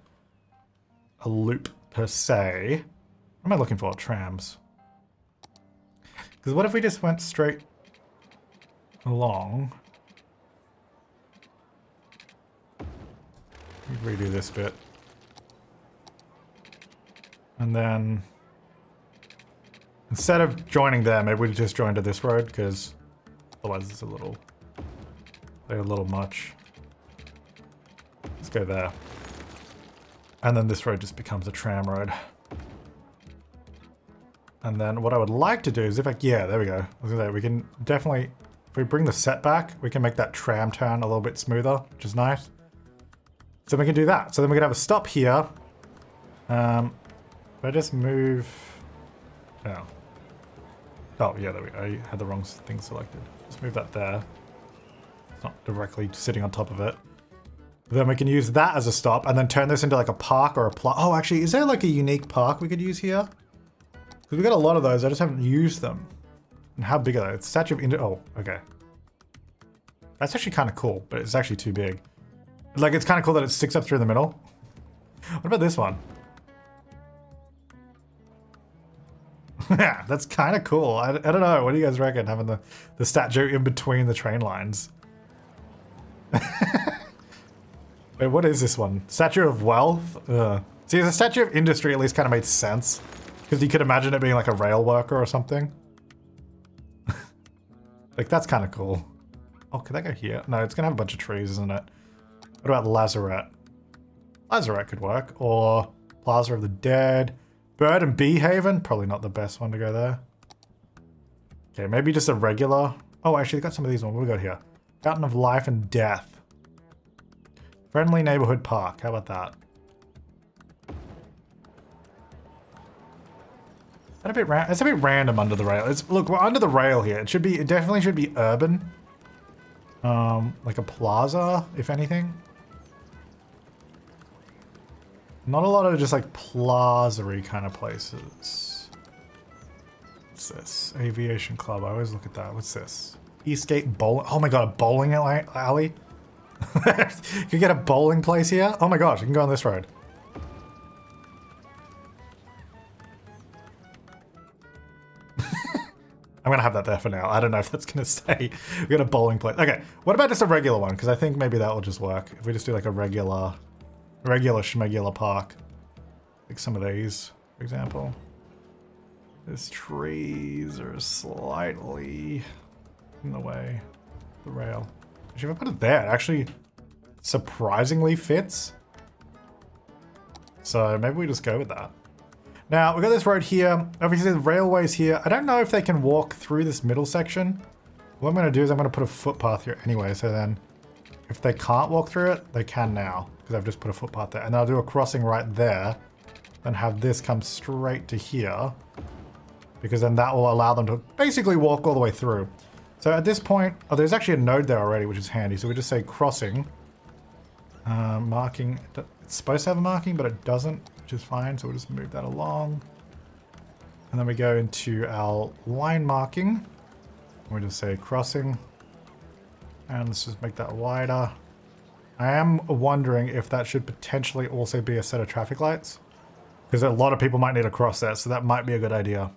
loop per se. What am I looking for? Trams. Because what if we just went straight along? Redo this bit. And then instead of joining there, maybe we just join to this road, because otherwise it's a little much. Let's go there. And then this road just becomes a tram road. And then what I would like to do is yeah, there we go. I was gonna say, we can definitely, if we bring the set back, we can make that tram turn a little bit smoother, which is nice. So we can do that. So then we can have a stop here. If I just move, oh. Oh, yeah, there we go. I had the wrong thing selected. Let's move that there. It's not directly sitting on top of it. Then we can use that as a stop and then turn this into like a park or a plaza. Oh, actually, is there like a unique park we could use here? Because we got a lot of those. I just haven't used them. And how big are they? It's Statue of oh, okay. That's actually kind of cool, but it's actually too big. Like, it's kind of cool that it sticks up through the middle. What about this one? Yeah, that's kind of cool. I don't know. What do you guys reckon, having the statue in between the train lines? Wait, what is this one? Statue of Wealth? See, the Statue of Industry at least kind of made sense. Because you could imagine it being like a rail worker or something. Like, that's kind of cool. Oh, could that go here? No, it's going to have a bunch of trees, isn't it? What about Lazarette? Lazarette could work. Or Plaza of the Dead. Bird and Bee Haven? Probably not the best one to go there. Okay, maybe just a regular. Oh, actually, got some of these ones. What do we got here? Fountain of Life and Death. Friendly Neighborhood Park. How about that? It's a bit random under the rail. Look, we're under the rail here. It definitely should be urban. Like a plaza, if anything. Not a lot of just like plaza-y kind of places. What's this? Aviation Club. I always look at that. What's this? Eastgate Bowling. Oh my god, a bowling alley? You can get a bowling place here? Oh my gosh, you can go on this road. I'm gonna have that there for now. I don't know if that's gonna stay. We got a bowling place. Okay, what about just a regular one? Because I think maybe that will just work. If we just do like a regular schmegular park. Like some of these, for example. These trees are slightly in the way of the rail. Actually, if I put it there, it actually surprisingly fits. So maybe we just go with that. Now, we've got this road here. Obviously, the railway's here. I don't know if they can walk through this middle section. What I'm going to do is I'm going to put a footpath here anyway. So then, if they can't walk through it, they can now. Because I've just put a footpath there. And then I'll do a crossing right there. Then have this come straight to here. Because then that will allow them to basically walk all the way through. So at this point, oh, there's actually a node there already, which is handy. So we just say crossing. Marking. It's supposed to have a marking, but it doesn't. Which is fine, so we'll just move that along. And then we go into our line marking. We'll just say crossing. And let's just make that wider. I am wondering if that should potentially also be a set of traffic lights. Because a lot of people might need to cross that, so that might be a good idea.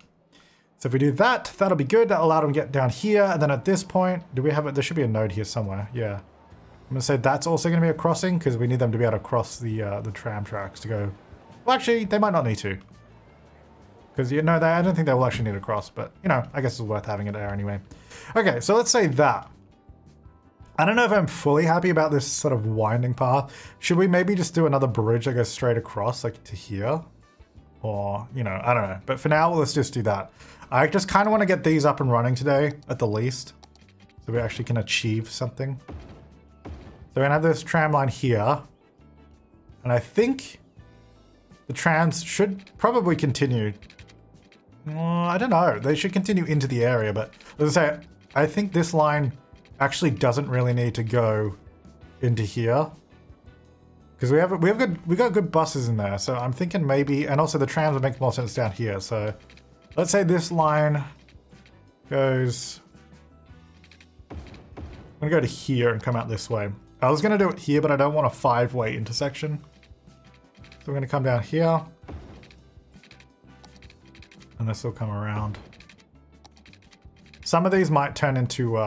So if we do that, that'll be good. That'll allow them to get down here. And then at this point, do we have it? There should be a node here somewhere. Yeah. I'm going to say that's also going to be a crossing because we need them to be able to cross the tram tracks to go. Well, actually, they might not need to. Because, you know, I don't think they will actually need to cross. But, you know, I guess it's worth having it there anyway. Okay, so let's say that. I don't know if I'm fully happy about this sort of winding path. Should we maybe just do another bridge that goes straight across, like to here? Or, you know, I don't know. But for now, let's just do that. I just kind of want to get these up and running today, at the least. So we actually can achieve something. So we're going to have this tram line here. And I think the trams should probably continue. I don't know. They should continue into the area, but let's say I think this line actually doesn't really need to go into here. Because we got good buses in there, so I'm thinking maybe, and also the trams would make more sense down here. So let's say this line goes. I'm gonna go to here and come out this way. I was gonna do it here, but I don't want a 5-way intersection. So we're gonna come down here, and this will come around. Some of these might turn into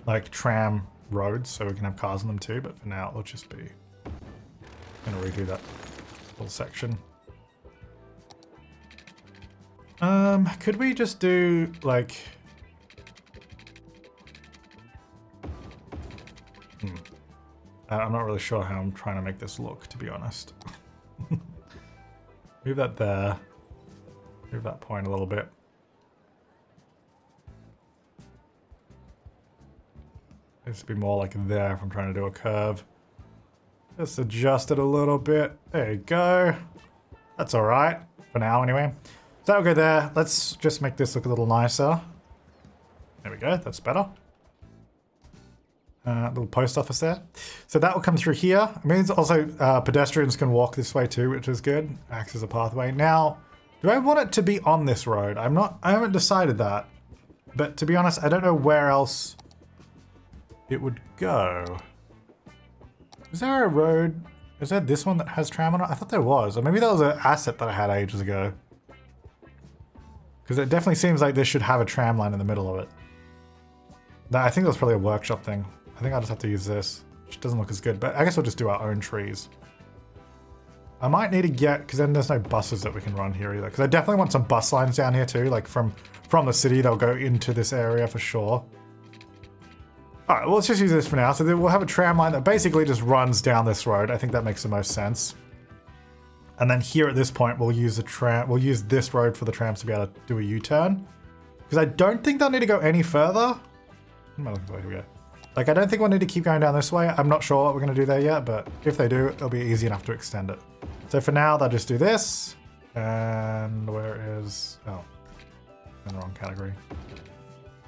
like tram roads, so we can have cars on them too, but for now it'll just be, I'm gonna redo that whole section. Could we just do like I'm not really sure how I'm trying to make this look, to be honest. Move that there. Move that point a little bit. This would be more like there if I'm trying to do a curve. Just adjust it a little bit. There you go. That's all right for now anyway. that'll go there. Let's just make this look a little nicer. There we go, that's better. Little post office there. So that will come through here. It means also pedestrians can walk this way too, which is good. Acts as a pathway. Now, do I want it to be on this road? I haven't decided that. But to be honest, I don't know where else it would go. Is there a road? Is there this one that has tram on it? I thought there was. Or maybe that was an asset that I had ages ago. Because it definitely seems like this should have a tram line in the middle of it. I think that was probably a workshop thing. I think I'll just have to use this, which doesn't look as good, but I guess we'll just do our own trees. I might need to get, because then there's no buses that we can run here either, because I definitely want some bus lines down here too, like from the city, they'll go into this area for sure. All right, well, let's just use this for now. So then we'll have a tram line that basically just runs down this road. I think that makes the most sense. And then here at this point, we'll use this road for the trams to be able to do a U-turn. Because I don't think they'll need to go any further. What am I looking for? Here we go. Like, I don't think we'll need to keep going down this way. I'm not sure what we're going to do there yet, but if they do, it'll be easy enough to extend it. So for now, they'll just do this. And where is... Oh, in the wrong category.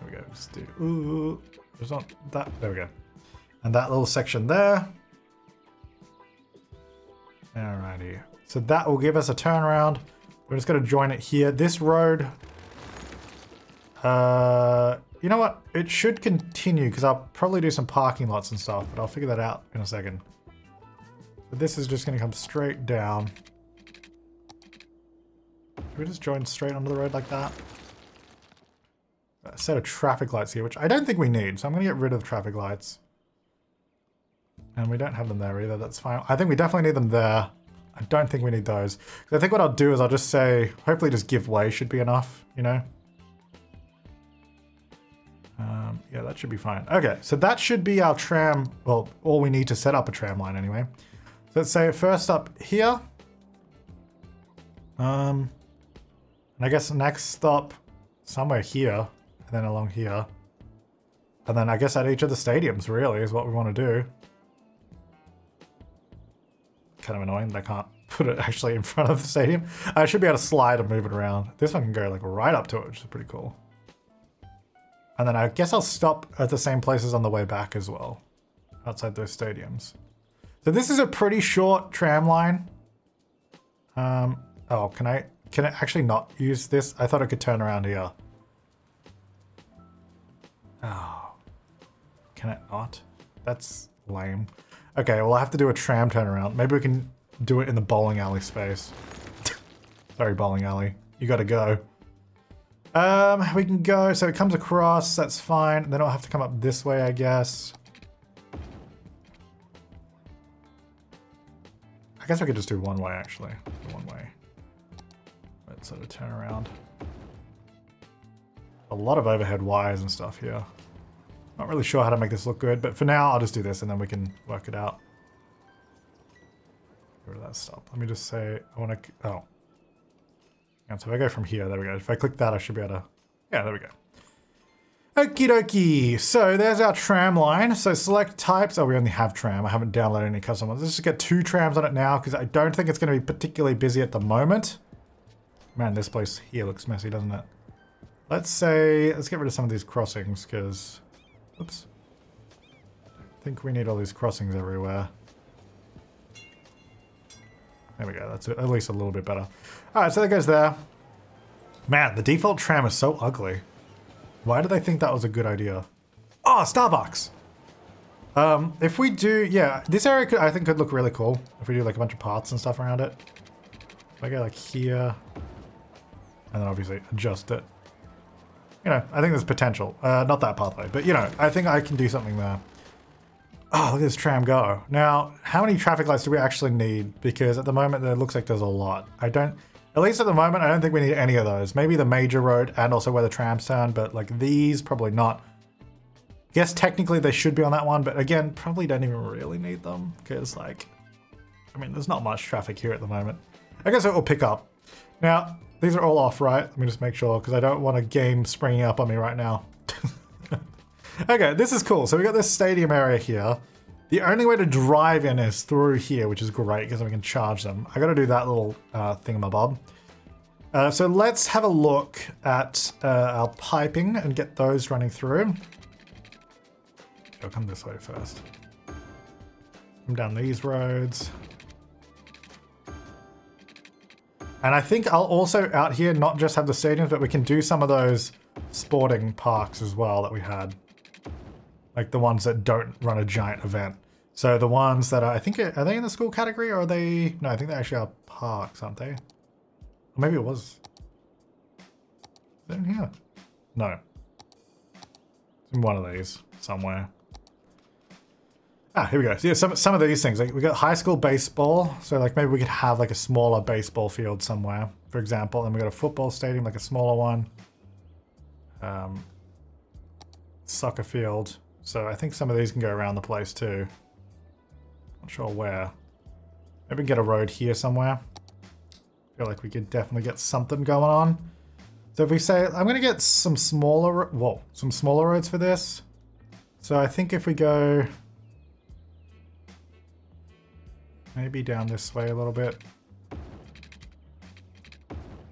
There we go. Just do... Ooh, there's not that... There we go. And that little section there. Alrighty. So that will give us a turnaround. We're just going to join it here. This road... you know what? It should continue because I'll probably do some parking lots and stuff, but I'll figure that out in a second. But this is just going to come straight down. Can we just join straight onto the road like that? A set of traffic lights here, which I don't think we need, so I'm going to get rid of traffic lights. And we don't have them there either, that's fine. I think we definitely need them there. I don't think we need those. I think what I'll do is I'll just say, hopefully just give way should be enough, you know? Yeah, that should be fine. Okay, so that should be our tram, well, all we need to set up a tram line anyway. So let's say first up here. And I guess next stop somewhere here, and then along here. And then I guess at each of the stadiums really is what we want to do. Kind of annoying that I can't put it actually in front of the stadium. I should be able to slide and move it around. This one can go like right up to it, which is pretty cool. And then I guess I'll stop at the same places on the way back as well, outside those stadiums. So this is a pretty short tram line. Oh, can I actually not use this? I thought I could turn around here. Oh, can it not? That's lame. Okay, well I have to do a tram turnaround. Maybe we can do it in the bowling alley space. Sorry, bowling alley. You gotta go. We can go, so it comes across, that's fine. Then I'll have to come up this way, I guess. I guess I could just do one way, actually. One way. Let's sort of turn around. A lot of overhead wires and stuff here. Not really sure how to make this look good, but for now, I'll just do this and then we can work it out. Get rid of that stop. Let me just say, I want to, oh. And so if I go from here, there we go. If I click that, I should be able to... Yeah, there we go. Okie dokie. So there's our tram line. So select types. Oh, we only have tram. I haven't downloaded any custom ones. Let's just get 2 trams on it now because I don't think it's going to be particularly busy at the moment. Man, this place here looks messy, doesn't it? Let's say... Let's get rid of some of these crossings because... Oops. I think we need all these crossings everywhere. There we go, that's at least a little bit better. Alright, so that goes there. Man, the default tram is so ugly. Why do they think that was a good idea? Oh, Starbucks! If we do, yeah, this area could, I think could look really cool. If we do like a bunch of paths and stuff around it. If I go like here, and then obviously adjust it. You know, I think there's potential. Not that pathway, but you know, I think I can do something there. Oh, look at this tram go. Now, how many traffic lights do we actually need? Because at the moment, it looks like there's a lot. At least at the moment, I don't think we need any of those. Maybe the major road and also where the trams turn, but like these, probably not. Yes, technically they should be on that one, but again, probably don't even really need them because like, I mean, there's not much traffic here at the moment. I guess it will pick up. Now, these are all off, right? Let me just make sure because I don't want a game springing up on me right now. Okay, this is cool. So we got this stadium area here. The only way to drive in is through here, which is great because we can charge them. I got to do that little thingamabob. So let's have a look at our piping and get those running through. I'll come this way first. Come down these roads. And I think I'll also out here not just have the stadiums, but we can do some of those sporting parks as well that we had. Like the ones that don't run a giant event. So the ones that are, I think, are they in the school category or are they? No, I think they actually are parks, aren't they? Or maybe it was. Is it in here? No. It's in one of these somewhere. Ah, here we go. So yeah, some of these things, like we got high school baseball. So like maybe we could have like a smaller baseball field somewhere, for example. And we got a football stadium, like a smaller one. Soccer field. So I think some of these can go around the place too. Not sure where. Maybe we can get a road here somewhere. Feel like we could definitely get something going on. So if we say, I'm gonna get some smaller, some smaller roads for this. So I think if we go maybe down this way a little bit.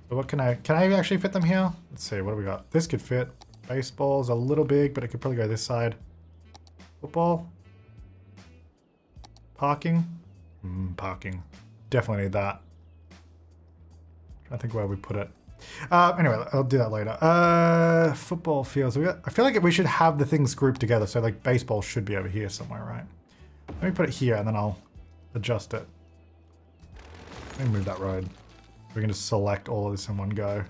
So what can I actually fit them here? Let's see, what do we got? This could fit. Baseball's a little big, but it could probably go this side. Football. Parking. Parking. Definitely need that. I think where we put it. Anyway, I'll do that later. Football fields. I feel like we should have the things grouped together. So like baseball should be over here somewhere, right? Let me put it here and then I'll adjust it. Let me move that road. We can just select all of this in one go.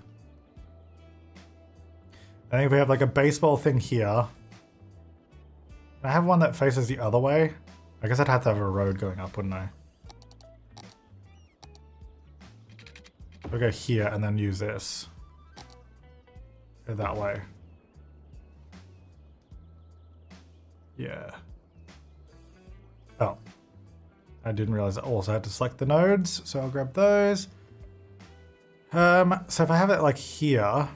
I think if we have like a baseball thing here. I have one that faces the other way. I guess I'd have to have a road going up, wouldn't I? We'll go here and then use this. Go that way. Yeah. Oh. I didn't realize I also had to select the nodes, so I'll grab those. So if I have it like here.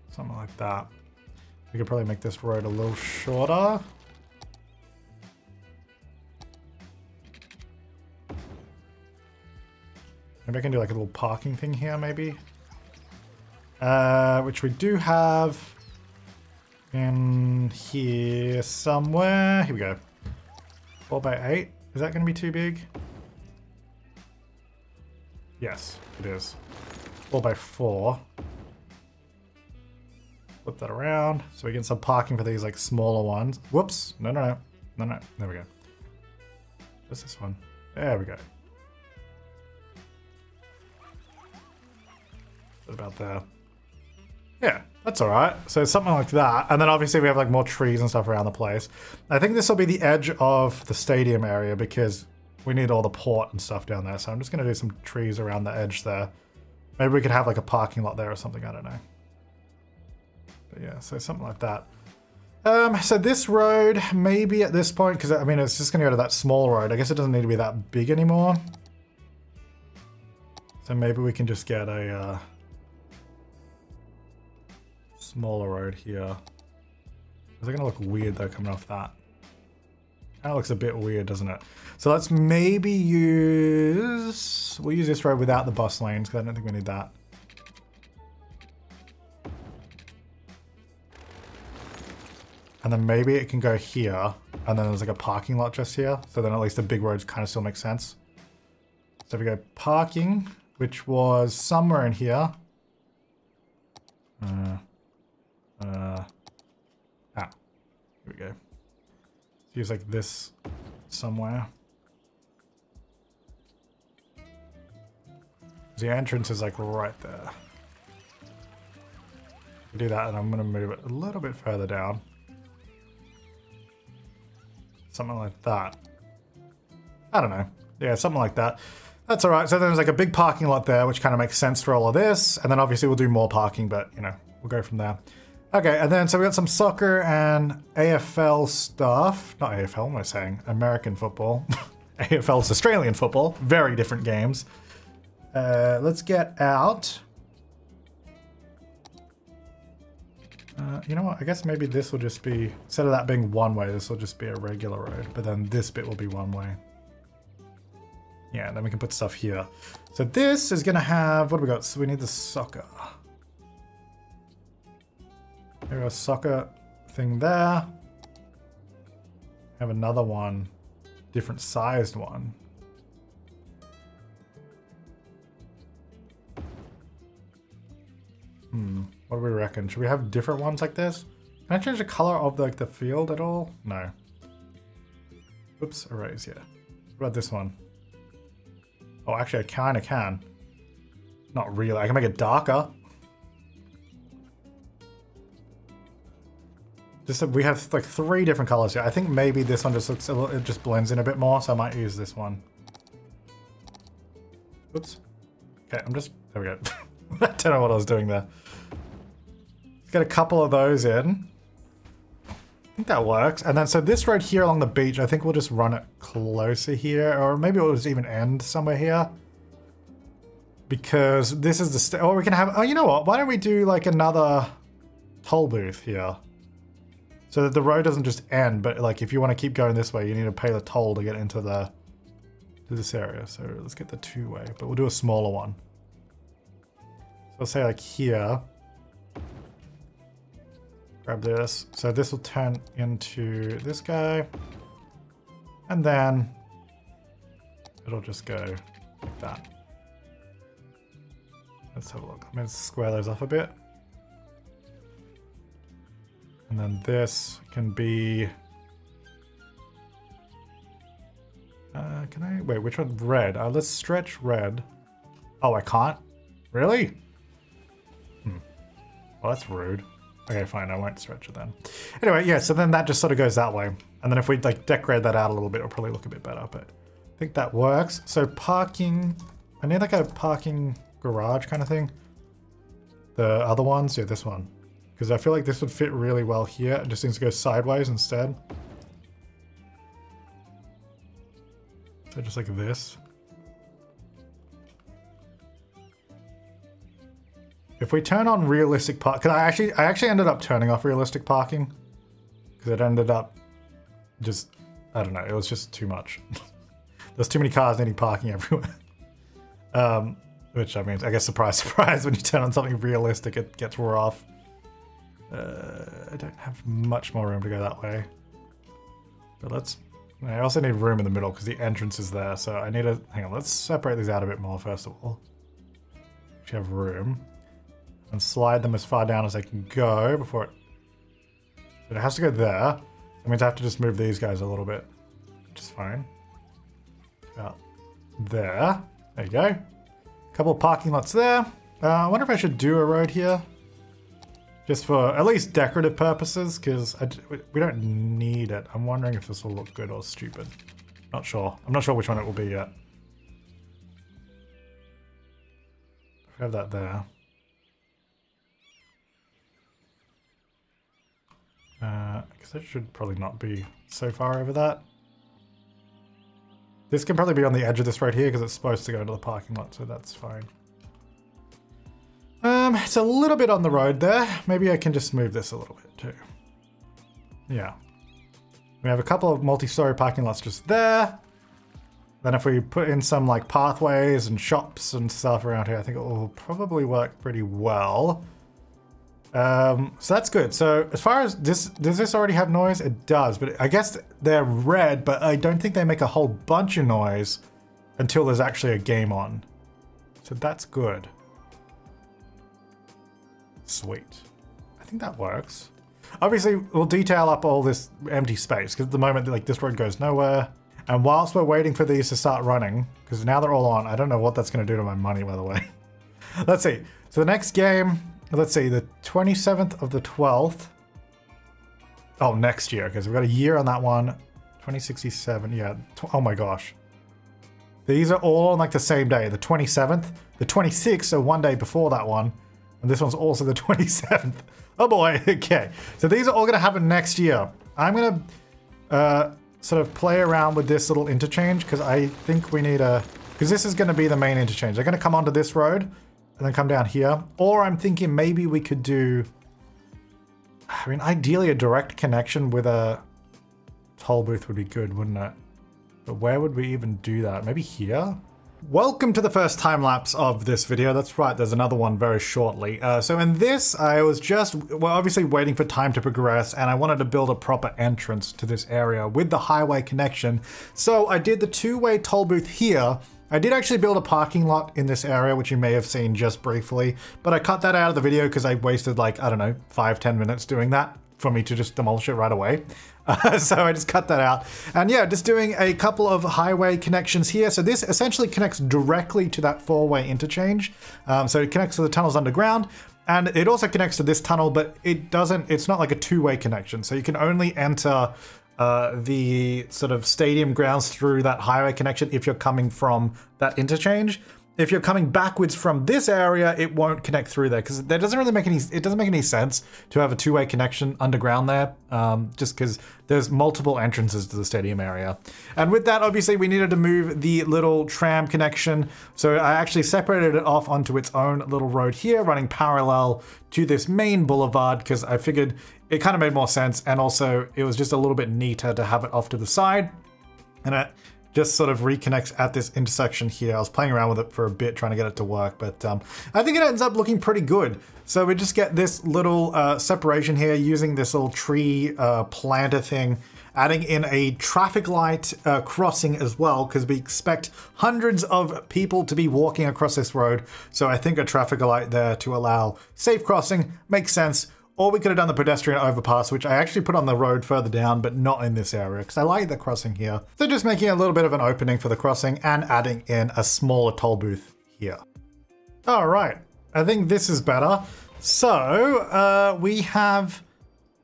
Something like that. We could probably make this road a little shorter. Maybe I can do like a little parking thing here, maybe. Which we do have in here somewhere. Here we go. 4x8. Is that going to be too big? Yes, it is. 4x4. Flip that around so we get some parking for these like smaller ones. Whoops. No. There we go. Just this one. There we go. What about there? Yeah, that's all right. So something like that. And then obviously we have like more trees and stuff around the place. I think this will be the edge of the stadium area because we need all the port and stuff down there. So I'm just going to do some trees around the edge there. Maybe we could have like a parking lot there or something. I don't know. But yeah, so something like that. So this road, maybe at this point, because I mean, it's just going to go to that small road. I guess it doesn't need to be that big anymore. So maybe we can just get a smaller road here. Is it going to look weird though coming off that? That looks a bit weird, doesn't it? So let's maybe use... We'll use this road without the bus lanes because I don't think we need that. And then maybe it can go here, and then there's like a parking lot just here. So then at least the big roads kind of still make sense. So if we go parking, which was somewhere in here. Here we go. Use like this somewhere. The entrance is like right there. Do that, and I'm gonna move it a little bit further down. Something like that. I don't know. Yeah, something like that. That's all right. So there's like a big parking lot there, which kind of makes sense for all of this. And then obviously we'll do more parking, but you know, we'll go from there. Okay, and then so we got some soccer and AFL stuff. Not AFL, what am I saying? American football. AFL is Australian football. Very different games. Let's get out. You know what? I guess maybe this will just be, instead of that being one way, this will just be a regular road. But then this bit will be one way. Yeah, and then we can put stuff here. So this is gonna have, what do we got? So we need the soccer. There a soccer thing there. Have another one, different sized one. What do we reckon? Should we have different ones like this? Can I change the color of the field at all? No. Oops, erase, yeah. What about this one? Oh, actually I kinda can. Not really, I can make it darker. Just we have like 3 different colors here. I think maybe this one just looks a little, it just blends in a bit more, so I might use this one. Oops. Okay, I'm just, there we go. I don't know what I was doing there. Let's get a couple of those in. I think that works. And then, so this road here along the beach, I think we'll just run it closer here, or maybe it'll just even end somewhere here. Because this is the, or we can have, oh, you know what? Why don't we do like another toll booth here? So that the road doesn't just end, but like if you want to keep going this way, you need to pay the toll to get into the, to this area. So let's get the 2-way, but we'll do a smaller one. So let's say like here, grab this. So this will turn into this guy. And then it'll just go like that. Let's have a look. I'm going to square those off a bit. And then this can be... can I... Wait, which one? Red. Let's stretch red. Oh, I can't? Really? Well, that's rude. Okay, fine. I won't stretch it then. Anyway, yeah, so then that just sort of goes that way. And then if we like decorate that out a little bit, it'll probably look a bit better. But I think that works. So parking... I need like a parking garage kind of thing. The other ones? Yeah, this one. Because I feel like this would fit really well here. It just needs to go sideways instead. So just like this. If we turn on realistic park, because I actually ended up turning off realistic parking. Because it ended up just, I don't know, it was just too much. There's too many cars needing parking everywhere. Which I mean, I guess surprise, surprise, when you turn on something realistic, it gets rough. I don't have much more room to go that way. But let's... I also need room in the middle because the entrance is there. So I need to... Hang on, let's separate these out a bit more first of all. Actually have room. And slide them as far down as I can go before it... But it has to go there. That means I have to just move these guys a little bit. Which is fine. About there. There you go. Couple of parking lots there. I wonder if I should do a road here. Just for at least decorative purposes, because we don't need it. I'm wondering if this will look good or stupid. Not sure. I'm not sure which one it will be yet. We have that there. Because that should probably not be so far over that. This can probably be on the edge of this right here because it's supposed to go into the parking lot, so that's fine. It's a little bit on the road there. Maybe I can just move this a little bit too. Yeah. We have a couple of multi-story parking lots just there. Then if we put in some like pathways and shops and stuff around here, I think it will probably work pretty well. So that's good. So as far as this, does this already have noise? It does, but I guess they're red, but I don't think they make a whole bunch of noise until there's actually a game on. So that's good. Sweet. I think that works. Obviously, we'll detail up all this empty space because at the moment, like this road goes nowhere. And whilst we're waiting for these to start running, because now they're all on, I don't know what that's going to do to my money, by the way. Let's see. So the next game, let's see, the 27th of the 12th. Oh, next year, because we've got a year on that one. 2067, yeah. Oh my gosh. These are all on like the same day, the 27th. The 26th, so one day before that one. And this one's also the 27th. Oh boy, okay. So these are all gonna happen next year. I'm gonna sort of play around with this little interchange because I think we need a, because this is gonna be the main interchange. They're gonna come onto this road and then come down here. Or I'm thinking maybe we could do, I mean, ideally a direct connection with a toll booth would be good, wouldn't it? But where would we even do that? Maybe here? Welcome to the first time lapse of this video. That's right, there's another one very shortly. So in this, I was just, well, obviously waiting for time to progress, and I wanted to build a proper entrance to this area with the highway connection. So I did the two-way toll booth here. I did actually build a parking lot in this area, which you may have seen just briefly, but I cut that out of the video because I wasted like, I don't know, 5-10 minutes doing that for me to just demolish it right away. So I just cut that out. And yeah, just doing a couple of highway connections here. So this essentially connects directly to that four-way interchange. So it connects to the tunnels underground, and it also connects to this tunnel, but it's not like a two-way connection. So you can only enter the sort of stadium grounds through that highway connection if you're coming from that interchange. If you're coming backwards from this area, it won't connect through there because it doesn't make any sense to have a two-way connection underground there, just because there's multiple entrances to the stadium area. And with that, obviously, we needed to move the little tram connection. So I actually separated it off onto its own little road here, running parallel to this main boulevard, because I figured it kind of made more sense. And also, it was just a little bit neater to have it off to the side. And it just sort of reconnects at this intersection here. I was playing around with it for a bit, trying to get it to work, but I think it ends up looking pretty good. So we just get this little separation here using this little tree planter thing, adding in a traffic light crossing as well, because we expect hundreds of people to be walking across this road. So I think a traffic light there to allow safe crossing makes sense. Or we could have done the pedestrian overpass, which I actually put on the road further down, but not in this area, because I like the crossing here. So just making a little bit of an opening for the crossing and adding in a smaller toll booth here. All right, I think this is better. So we have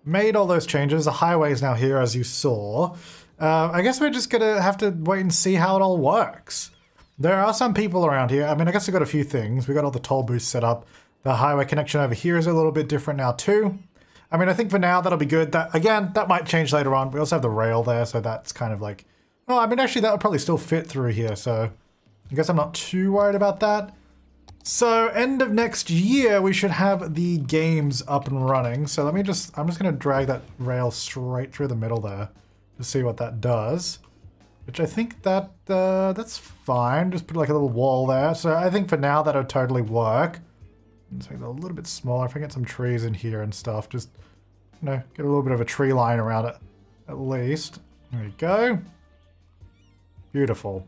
made all those changes. The highway is now here, as you saw. I guess we're just gonna have to wait and see how it all works. There are some people around here. I mean, I guess we got a few things. We got all the toll booths set up. The highway connection over here is a little bit different now too. I mean, I think for now that'll be good. That, again, that might change later on. We also have the rail there, so that's kind of like, well, I mean, actually that would probably still fit through here, so I guess I'm not too worried about that. So end of next year, we should have the games up and running. So I'm just gonna drag that rail straight through the middle there to see what that does. Which I think that that's fine. Just put like a little wall there. So I think for now that'll totally work. Let's make it a little bit smaller. If I get some trees in here and stuff, just, you know, get a little bit of a tree line around it, at least. There we go. Beautiful.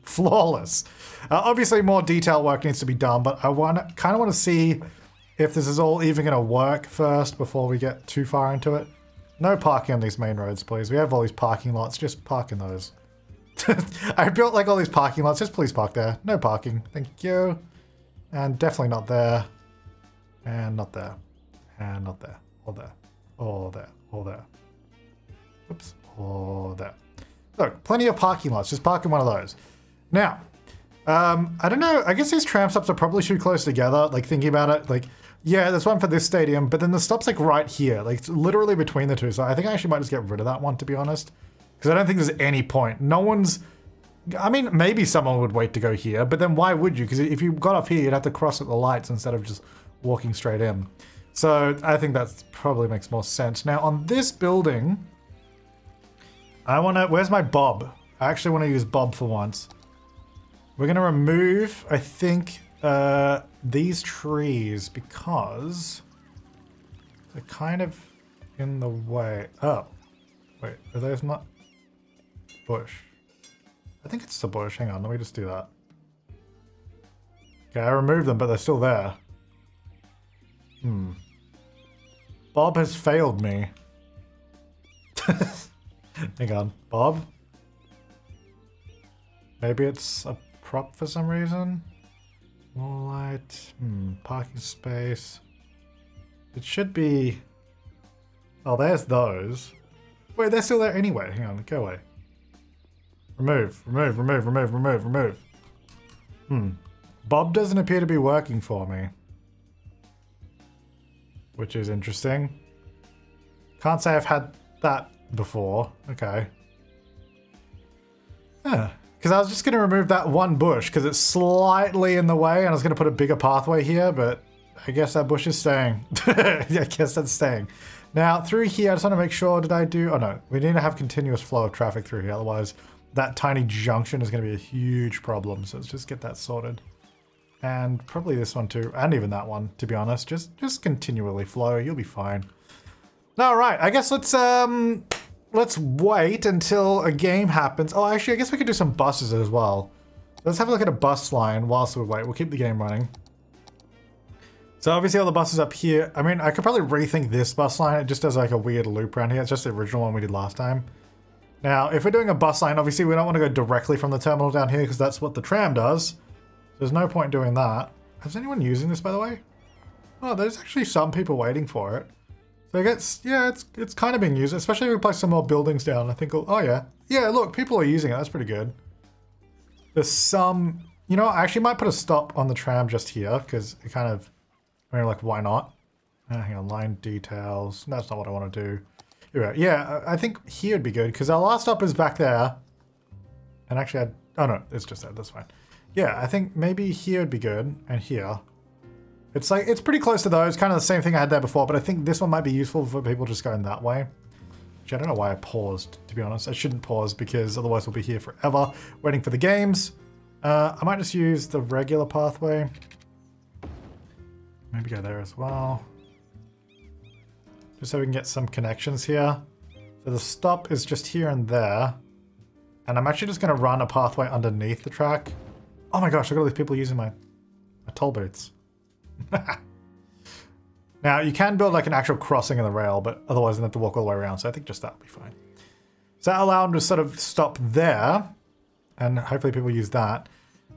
Flawless. Obviously, more detail work needs to be done, but I kind of want to see if this is all even going to work first before we get too far into it. No parking on these main roads, please. We have all these parking lots. Just park in those. I built like all these parking lots. Just please park there. No parking. Thank you. And definitely not there. And not there. And not there. Or there. Or there. Or there. Oops. Or there. Look, plenty of parking lots. Just park in one of those. Now, I don't know. I guess these tram stops are probably too close together. Like, thinking about it, like, yeah, there's one for this stadium, but then the stop's like right here. Like, it's literally between the two. So I think I actually might just get rid of that one, to be honest. Because I don't think there's any point. No one's... I mean, maybe someone would wait to go here, but then why would you? Because if you got off here, you'd have to cross at the lights instead of just walking straight in. So I think that probably makes more sense. Now on this building, I want to, where's my bob? I actually want to use bob for once. We're going to remove, I think, these trees because they're kind of in the way. Oh, wait, are those not bush? I think it's the bush. Hang on, let me just do that. Okay, I removed them, but they're still there. Bob has failed me. Hang on, Bob? Maybe it's a prop for some reason? More light. Parking space. It should be... Oh, there's those. Wait, they're still there anyway. Hang on, go away. Remove, remove, remove, remove, remove, remove. Bob doesn't appear to be working for me. Which is interesting. Can't say I've had that before. Okay. Yeah. Because I was just going to remove that one bush because it's slightly in the way and I was going to put a bigger pathway here, but I guess that bush is staying. I guess that's staying. Now, through here, I just want to make sure, did I do... Oh, no. We need to have continuous flow of traffic through here, otherwise that tiny junction is going to be a huge problem. So let's just get that sorted. And probably this one too, and even that one, to be honest. Just continually flow, you'll be fine. All right, I guess let's wait until a game happens. Oh, actually, I guess we could do some buses as well. Let's have a look at a bus line whilst we wait. We'll keep the game running. So obviously all the buses up here. I mean, I could probably rethink this bus line. It just does like a weird loop around here. It's just the original one we did last time. Now, if we're doing a bus line, obviously we don't want to go directly from the terminal down here because that's what the tram does. There's no point in doing that. Is anyone using this, by the way? Oh, there's actually some people waiting for it. So I guess, yeah, it's kind of being used, especially if we place some more buildings down. I think, oh yeah. Yeah, look, people are using it. That's pretty good. There's some, you know, I actually might put a stop on the tram just here because it kind of, I mean, like, why not? Hang on, line details. That's not what I want to do. Yeah, I think here would be good because our last stop is back there. And actually, oh no, it's just that. That's fine. Yeah, I think maybe here would be good, and here. It's like, it's pretty close to those, kind of the same thing I had there before, but I think this one might be useful for people just going that way. Which I don't know why I paused, to be honest. I shouldn't pause because otherwise we'll be here forever waiting for the games. I might just use the regular pathway. Maybe go there as well. Just so we can get some connections here. So the stop is just here and there. And I'm actually just going to run a pathway underneath the track. Oh my gosh, look at all these people using my toll booths. Now, you can build like an actual crossing in the rail, but otherwise you have to walk all the way around. So I think just that will be fine. So that'll allow them to sort of stop there. And hopefully people use that.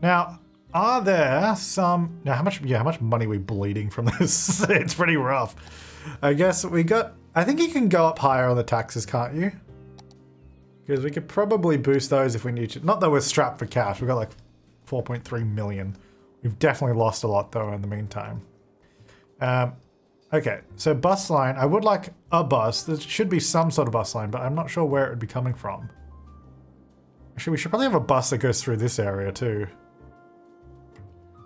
Now, are there some... Now, how much money are we bleeding from this? It's pretty rough. I guess we got... I think you can go up higher on the taxes, can't you? Because we could probably boost those if we need to. Not that we're strapped for cash. We've got like 4.3 million. We've definitely lost a lot though in the meantime. Okay, so bus line. I would like a bus. There should be some sort of bus line, but I'm not sure where it would be coming from. Actually, we should probably have a bus that goes through this area too.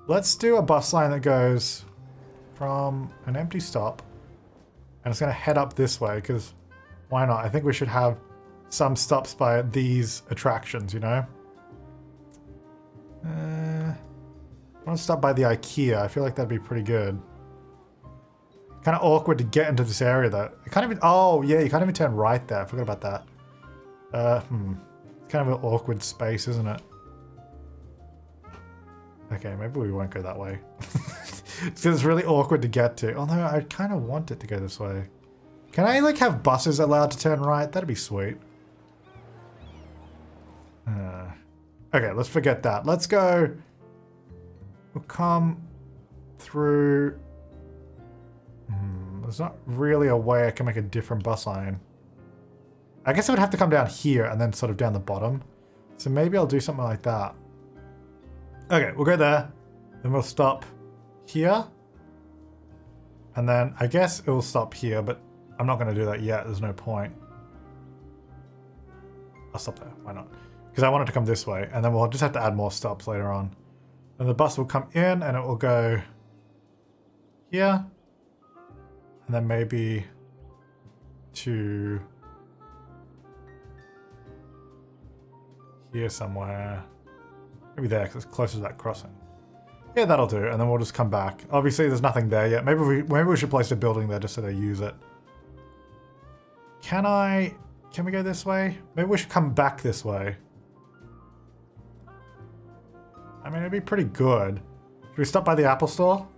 Let's do a bus line that goes from an empty stop. And it's going to head up this way because why not? I think we should have some stops by these attractions, you know? I want to stop by the IKEA. I feel like that'd be pretty good. Kind of awkward to get into this area though. You can't even, oh yeah, you can't even turn right there. I forgot about that. It's kind of an awkward space, isn't it? Okay, maybe we won't go that way. It's because it's really awkward to get to. Although I kind of want it to go this way. Can I like have buses allowed to turn right? That'd be sweet. Okay, let's forget that. Let's go. We'll come through. There's not really a way I can make a different bus line. I guess I would have to come down here and then sort of down the bottom. So maybe I'll do something like that. Okay, we'll go there. Then we'll stop here. And then I guess it will stop here, but I'm not going to do that yet. There's no point. I'll stop there. Why not? Because I want it to come this way. And then we'll just have to add more stops later on. And the bus will come in and it will go here. And then maybe to here somewhere. Maybe there because it's closer to that crossing. Yeah, that'll do. And then we'll just come back. Obviously, there's nothing there yet. Maybe we should place a building there just so they use it. Can we go this way? Maybe we should come back this way. I mean, it'd be pretty good. Should we stop by the Apple store?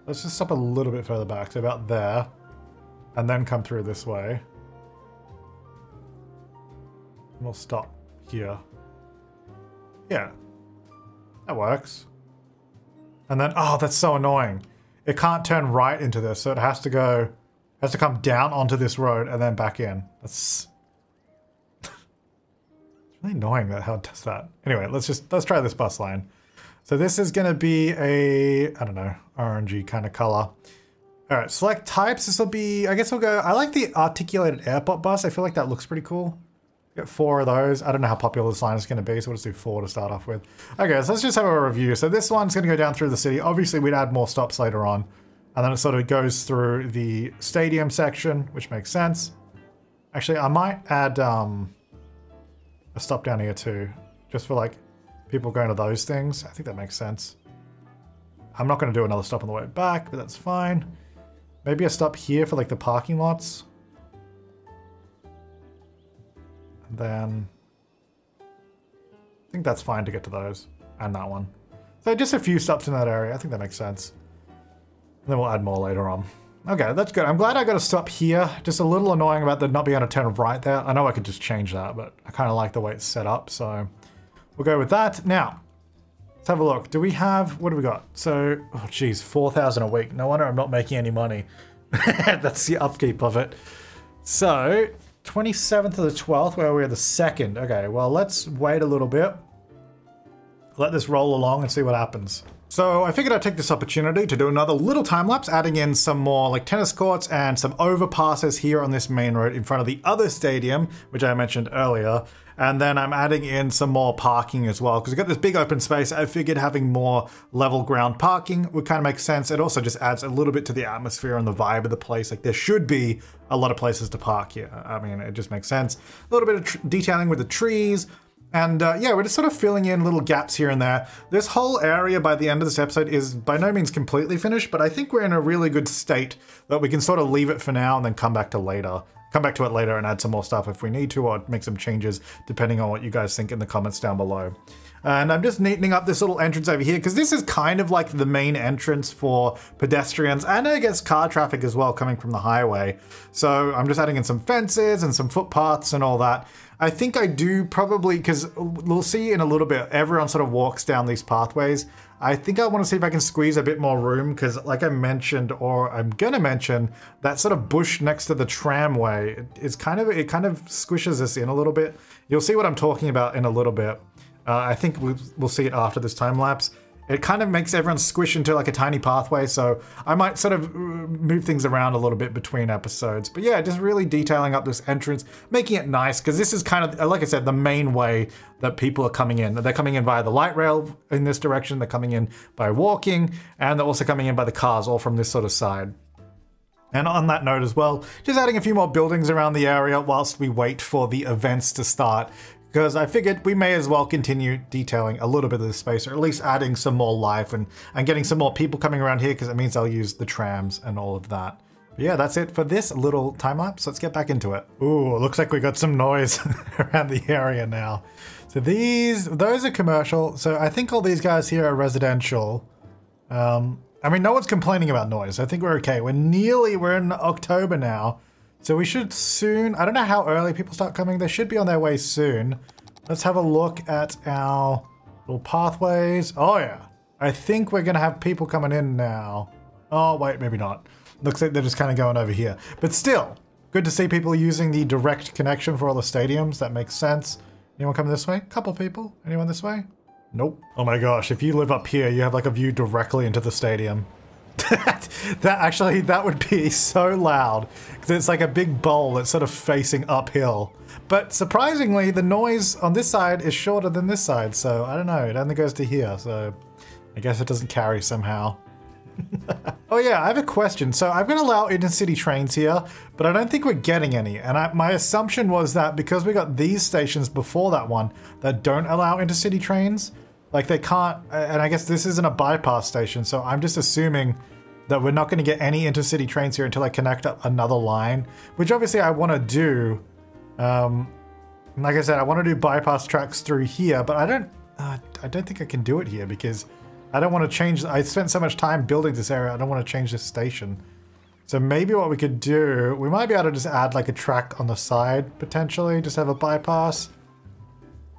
Let's just stop a little bit further back, so about there. And then come through this way. And we'll stop here. Yeah. That works. And then, oh, that's so annoying. It can't turn right into this, so it has to go... has to come down onto this road and then back in. That's... it's really annoying that how it does that. Anyway, let's try this bus line. So this is going to be a, I don't know, orangey kind of color. All right, select types. This will be, I guess we'll go, I like the articulated airport bus. I feel like that looks pretty cool. Get 4 of those. I don't know how popular this line is going to be, so we'll just do 4 to start off with. Okay, so let's just have a review. So this one's going to go down through the city. Obviously, we'd add more stops later on. And then it sort of goes through the stadium section, which makes sense. Actually, I might add a stop down here too. Just for like people going to those things. I think that makes sense. I'm not going to do another stop on the way back, but that's fine. Maybe a stop here for like the parking lots. And then I think that's fine to get to those and that one. So just a few stops in that area. I think that makes sense. And then we'll add more later on. Okay, that's good. I'm glad I got to stop here. Just a little annoying about the not being able to turn right there. I know I could just change that, but I kind of like the way it's set up. So we'll go with that. Now, let's have a look. Do we have, what do we got? So, oh geez, 4,000 a week. No wonder I'm not making any money. That's the upkeep of it. So, 27th to the 12th, where we're the 2nd. Okay, well, let's wait a little bit. Let this roll along and see what happens. So I figured I'd take this opportunity to do another little time lapse, adding in some more like tennis courts and some overpasses here on this main road in front of the other stadium, which I mentioned earlier. And then I'm adding in some more parking as well, because we've got this big open space. I figured having more level ground parking would kind of make sense. It also just adds a little bit to the atmosphere and the vibe of the place. Like there should be a lot of places to park here. I mean, it just makes sense. A little bit of detailing with the trees. And yeah, we're just sort of filling in little gaps here and there. This whole area by the end of this episode is by no means completely finished, but I think we're in a really good state that we can sort of leave it for now and then come back to it later and add some more stuff if we need to, or make some changes depending on what you guys think in the comments down below. And I'm just neatening up this little entrance over here because this is kind of like the main entrance for pedestrians and I guess car traffic as well coming from the highway. So I'm just adding in some fences and some footpaths and all that. I think I do probably, because we'll see in a little bit, everyone sort of walks down these pathways. I think I want to see if I can squeeze a bit more room because like I mentioned, or I'm going to mention, that sort of bush next to the tramway is it kind of squishes us in a little bit. You'll see what I'm talking about in a little bit. I think we'll see it after this time lapse. It kind of makes everyone squish into like a tiny pathway, so I might sort of move things around a little bit between episodes. But yeah, just really detailing up this entrance, making it nice, because this is kind of, like I said, the main way that people are coming in. They're coming in via the light rail in this direction, they're coming in by walking, and they're also coming in by the cars, all from this sort of side. And on that note as well, just adding a few more buildings around the area whilst we wait for the events to start. Because I figured we may as well continue detailing a little bit of the space, or at least adding some more life and getting some more people coming around here, because it means I'll use the trams and all of that. But yeah, that's it for this little time lapse. Let's get back into it. Ooh, looks like we got some noise around the area now. So those are commercial. So I think all these guys here are residential. I mean, no one's complaining about noise. I think we're okay. We're in October now. So we should soon, I don't know how early people start coming. They should be on their way soon. Let's have a look at our little pathways. Oh yeah, I think we're gonna have people coming in now. Oh wait, maybe not. Looks like they're just kind of going over here. But still, good to see people using the direct connection for all the stadiums. That makes sense. Anyone coming this way? Couple people. Anyone this way? Nope. Oh my gosh, if you live up here, you have like a view directly into the stadium. that would be so loud because it's like a big bowl that's sort of facing uphill. But surprisingly, the noise on this side is shorter than this side, so I don't know, it only goes to here, so I guess it doesn't carry somehow. Oh yeah, I have a question. So I'm going to allow intercity trains here, but I don't think we're getting any. And my assumption was that because we got these stations before that one that don't allow intercity trains, like they can't, and I guess this isn't a bypass station, so I'm just assuming that we're not going to get any intercity trains here until I connect up another line, which obviously I want to do. Like I said, I want to do bypass tracks through here, but I don't think I can do it here because I don't want to change. I spent so much time building this area, I don't want to change this station. So maybe what we could do, we might be able to just add like a track on the side, potentially, just have a bypass.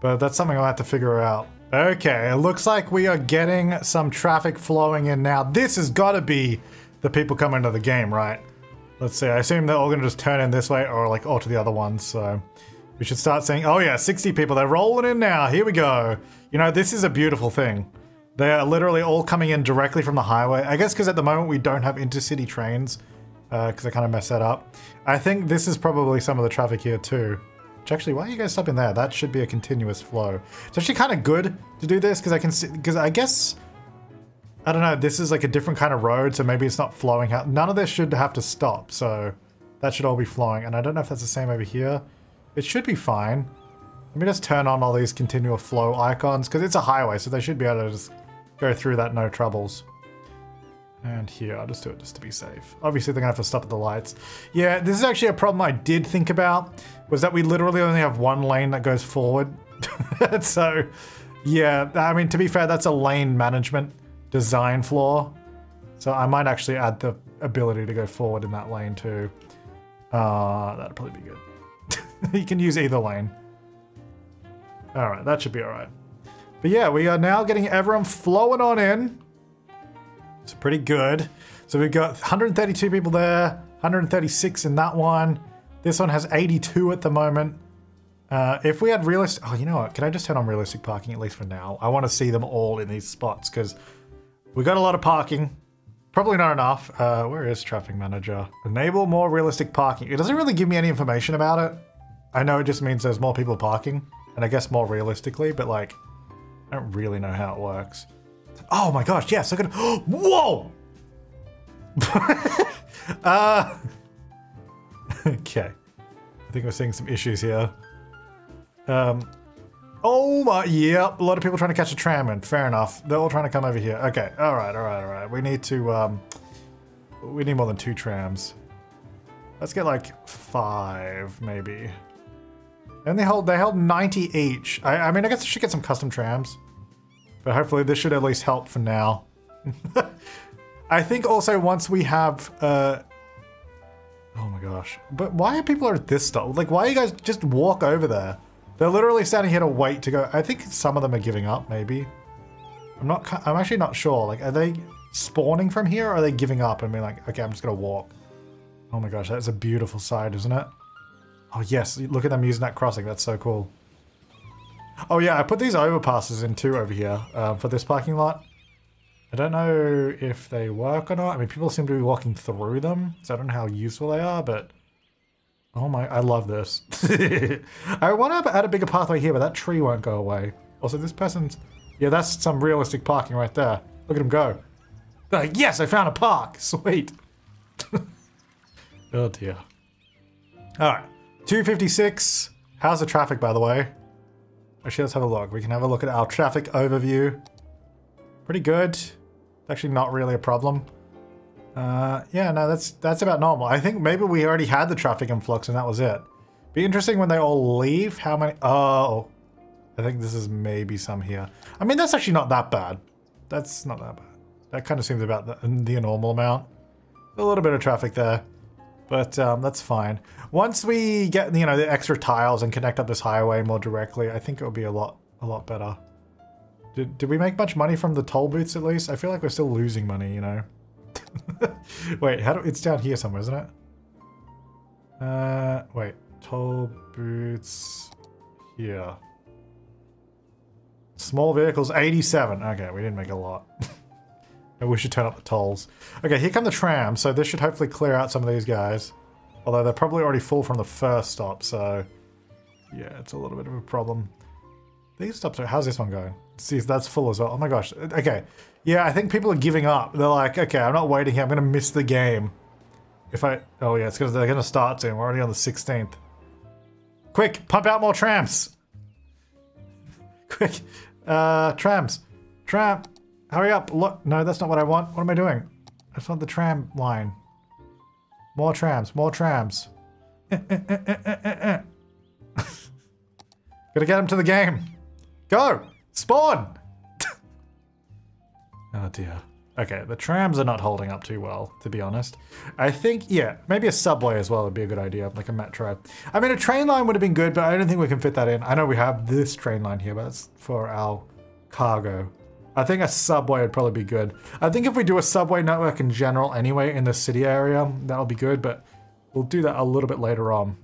But that's something I'll have to figure out. Okay, it looks like we are getting some traffic flowing in now. This has got to be the people coming to the game, right? Let's see, I assume they're all going to just turn in this way or like all to the other ones, so we should start seeing, oh yeah, 60 people, they're rolling in now, here we go. You know, this is a beautiful thing. They are literally all coming in directly from the highway. I guess because at the moment we don't have intercity trains, because I kind of messed that up. I think this is probably some of the traffic here too. Which actually, why are you guys stopping there? That should be a continuous flow. It's actually kind of good to do this because I can see, because I guess, I don't know, this is like a different kind of road, so maybe it's not flowing out. None of this should have to stop, so that should all be flowing. And I don't know if that's the same over here. It should be fine. Let me just turn on all these continual flow icons, because it's a highway, so they should be able to just go through that no troubles. And here, I'll just do it just to be safe. Obviously, they're going to have to stop at the lights. Yeah, this is actually a problem I did think about, was that we literally only have one lane that goes forward. So, yeah, I mean, to be fair, that's a lane management design flaw. So I might actually add the ability to go forward in that lane too. That'd probably be good. You can use either lane. All right, that should be all right. But yeah, we are now getting everyone flowing on in. It's pretty good. So we've got 132 people there, 136 in that one. This one has 82 at the moment. If we had realistic... Oh, you know what? Can I just turn on realistic parking, at least for now? I want to see them all in these spots, because we got a lot of parking. Probably not enough. Where is traffic manager? Enable more realistic parking. It doesn't really give me any information about it. I know it just means there's more people parking, and I guess more realistically, but like, I don't really know how it works. Oh my gosh, yes, look at... Whoa! Okay. I think we're seeing some issues here. Oh my... Yep, a lot of people trying to catch a tram in. Fair enough. They're all trying to come over here. Okay, alright. We need to, we need more than 2 trams. Let's get like 5, maybe. And they held 90 each. I mean, I guess I should get some custom trams. But hopefully this should at least help for now. I think also once we have, oh my gosh. But why are people at this stop? Like, why you guys just walk over there? They're literally standing here to wait to go. I think some of them are giving up, maybe. I'm actually not sure. Like, are they spawning from here, or are they giving up and being like, okay, I'm just gonna walk? Oh my gosh, that's a beautiful sight, isn't it? Oh yes, look at them using that crossing. That's so cool. Oh yeah, I put these overpasses in too over here for this parking lot. I don't know if they work or not. I mean, people seem to be walking through them, so I don't know how useful they are, but... Oh my, I love this. I want to add a bigger pathway here, but that tree won't go away. Also, this person's... Yeah, that's some realistic parking right there. Look at him go. Like, yes, I found a park. Sweet. Oh dear. Alright, 256. How's the traffic, by the way? Actually, let's have a look. We can have a look at our traffic overview. Pretty good. Actually not really a problem. Yeah, no, that's about normal. I think maybe we already had the traffic influx and that was it. Be interesting when they all leave, how many... Oh, I think this is maybe some here. I mean, that's actually not that bad. That's not that bad. That kind of seems about the normal amount. A little bit of traffic there, but that's fine. Once we get, you know, the extra tiles and connect up this highway more directly, I think it'll be a lot better. Did we make much money from the toll booths at least? I feel like we're still losing money, you know. Wait, it's down here somewhere, isn't it? Wait, toll booths here. Small vehicles, 87. Okay, we didn't make a lot. Maybe we should turn up the tolls. Okay, here come the trams, so this should hopefully clear out some of these guys. Although they're probably already full from the first stop, so... Yeah, it's a little bit of a problem. These stops are... How's this one going? See, that's full as well. Oh my gosh. Okay. Yeah, I think people are giving up. They're like, okay, I'm not waiting here. I'm going to miss the game. If I... Oh yeah, it's because they're going to start soon. We're already on the 16th. Quick, pump out more trams. Quick. Trams. Tram. Hurry up. Look. No, that's not what I want. What am I doing? I just want the tram line. More trams. More trams. Gotta get them to the game. Go! Spawn! Oh dear. Okay, the trams are not holding up too well, to be honest. I think, yeah, maybe a subway as well would be a good idea, like a metro. I mean, a train line would have been good, but I don't think we can fit that in. I know we have this train line here, but it's for our cargo. I think a subway would probably be good. I think if we do a subway network in general anyway in the city area, that'll be good, but we'll do that a little bit later on.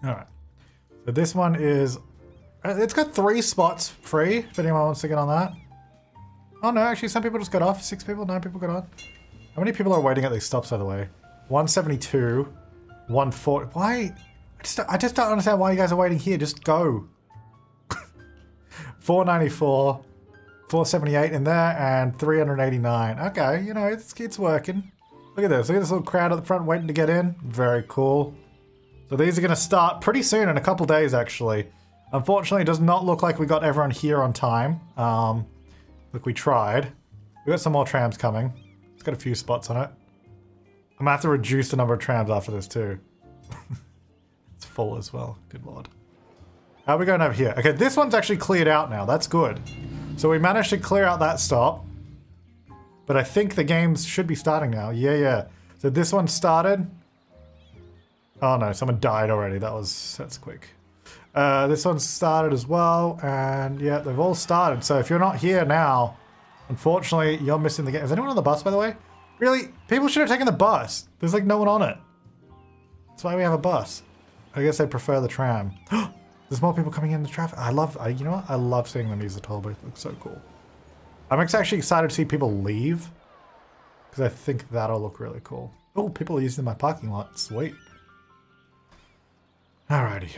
Alright. So this one is... It's got 3 spots free, if anyone wants to get on that. Oh no, actually some people just got off. 6 people, 9 people got on. How many people are waiting at these stops, by the way? 172, 140. Why? I just don't understand why you guys are waiting here. Just go. 494, 478 in there, and 389. Okay, you know, it's working. Look at this. Look at this little crowd at the front waiting to get in. Very cool. So these are going to start pretty soon, in a couple days actually. Unfortunately, it does not look like we got everyone here on time. Look, we tried. We got some more trams coming. It's got a few spots on it. I'm gonna have to reduce the number of trams after this too. It's full as well. Good lord. How are we going over here? Okay, this one's actually cleared out now. That's good. So we managed to clear out that stop. But I think the games should be starting now. Yeah. So this one started. Oh no, someone died already. That's quick. This one started as well. And yeah, they've all started. So if you're not here now, unfortunately, you're missing the game. Is anyone on the bus, by the way? Really? People should have taken the bus. There's like no one on it. That's why we have a bus. I guess they prefer the tram. There's more people coming in the traffic. You know what? I love seeing them use the toll booth. It looks so cool. I'm actually excited to see people leave. Because I think that'll look really cool. Oh, people are using my parking lot. Sweet. Alrighty.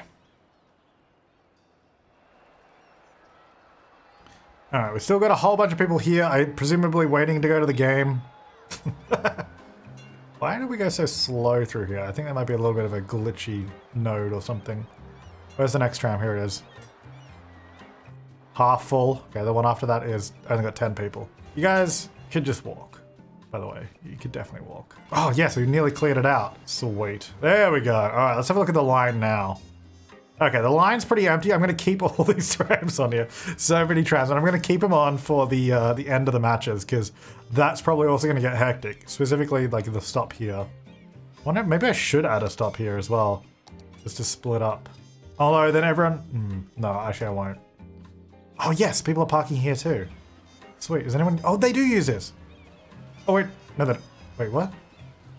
Alright, we still got a whole bunch of people here. Presumably waiting to go to the game. Why did we go so slow through here? I think that might be a little bit of a glitchy node or something. Where's the next tram? Here it is. Half full. Okay, the one after that is only got 10 people. You guys could just walk, by the way. You could definitely walk. Oh, yes, we nearly cleared it out. Sweet. There we go. All right, let's have a look at the line now. Okay, the line's pretty empty. I'm going to keep all these trams on here. So many trams. And I'm going to keep them on for the end of the matches, because that's probably also going to get hectic. Specifically, like the stop here. Maybe I should add a stop here as well, just to split up. Although then everyone... no, actually I won't. Oh yes, people are parking here too. Sweet, is anyone... Oh, they do use this. Oh wait, no, wait, what?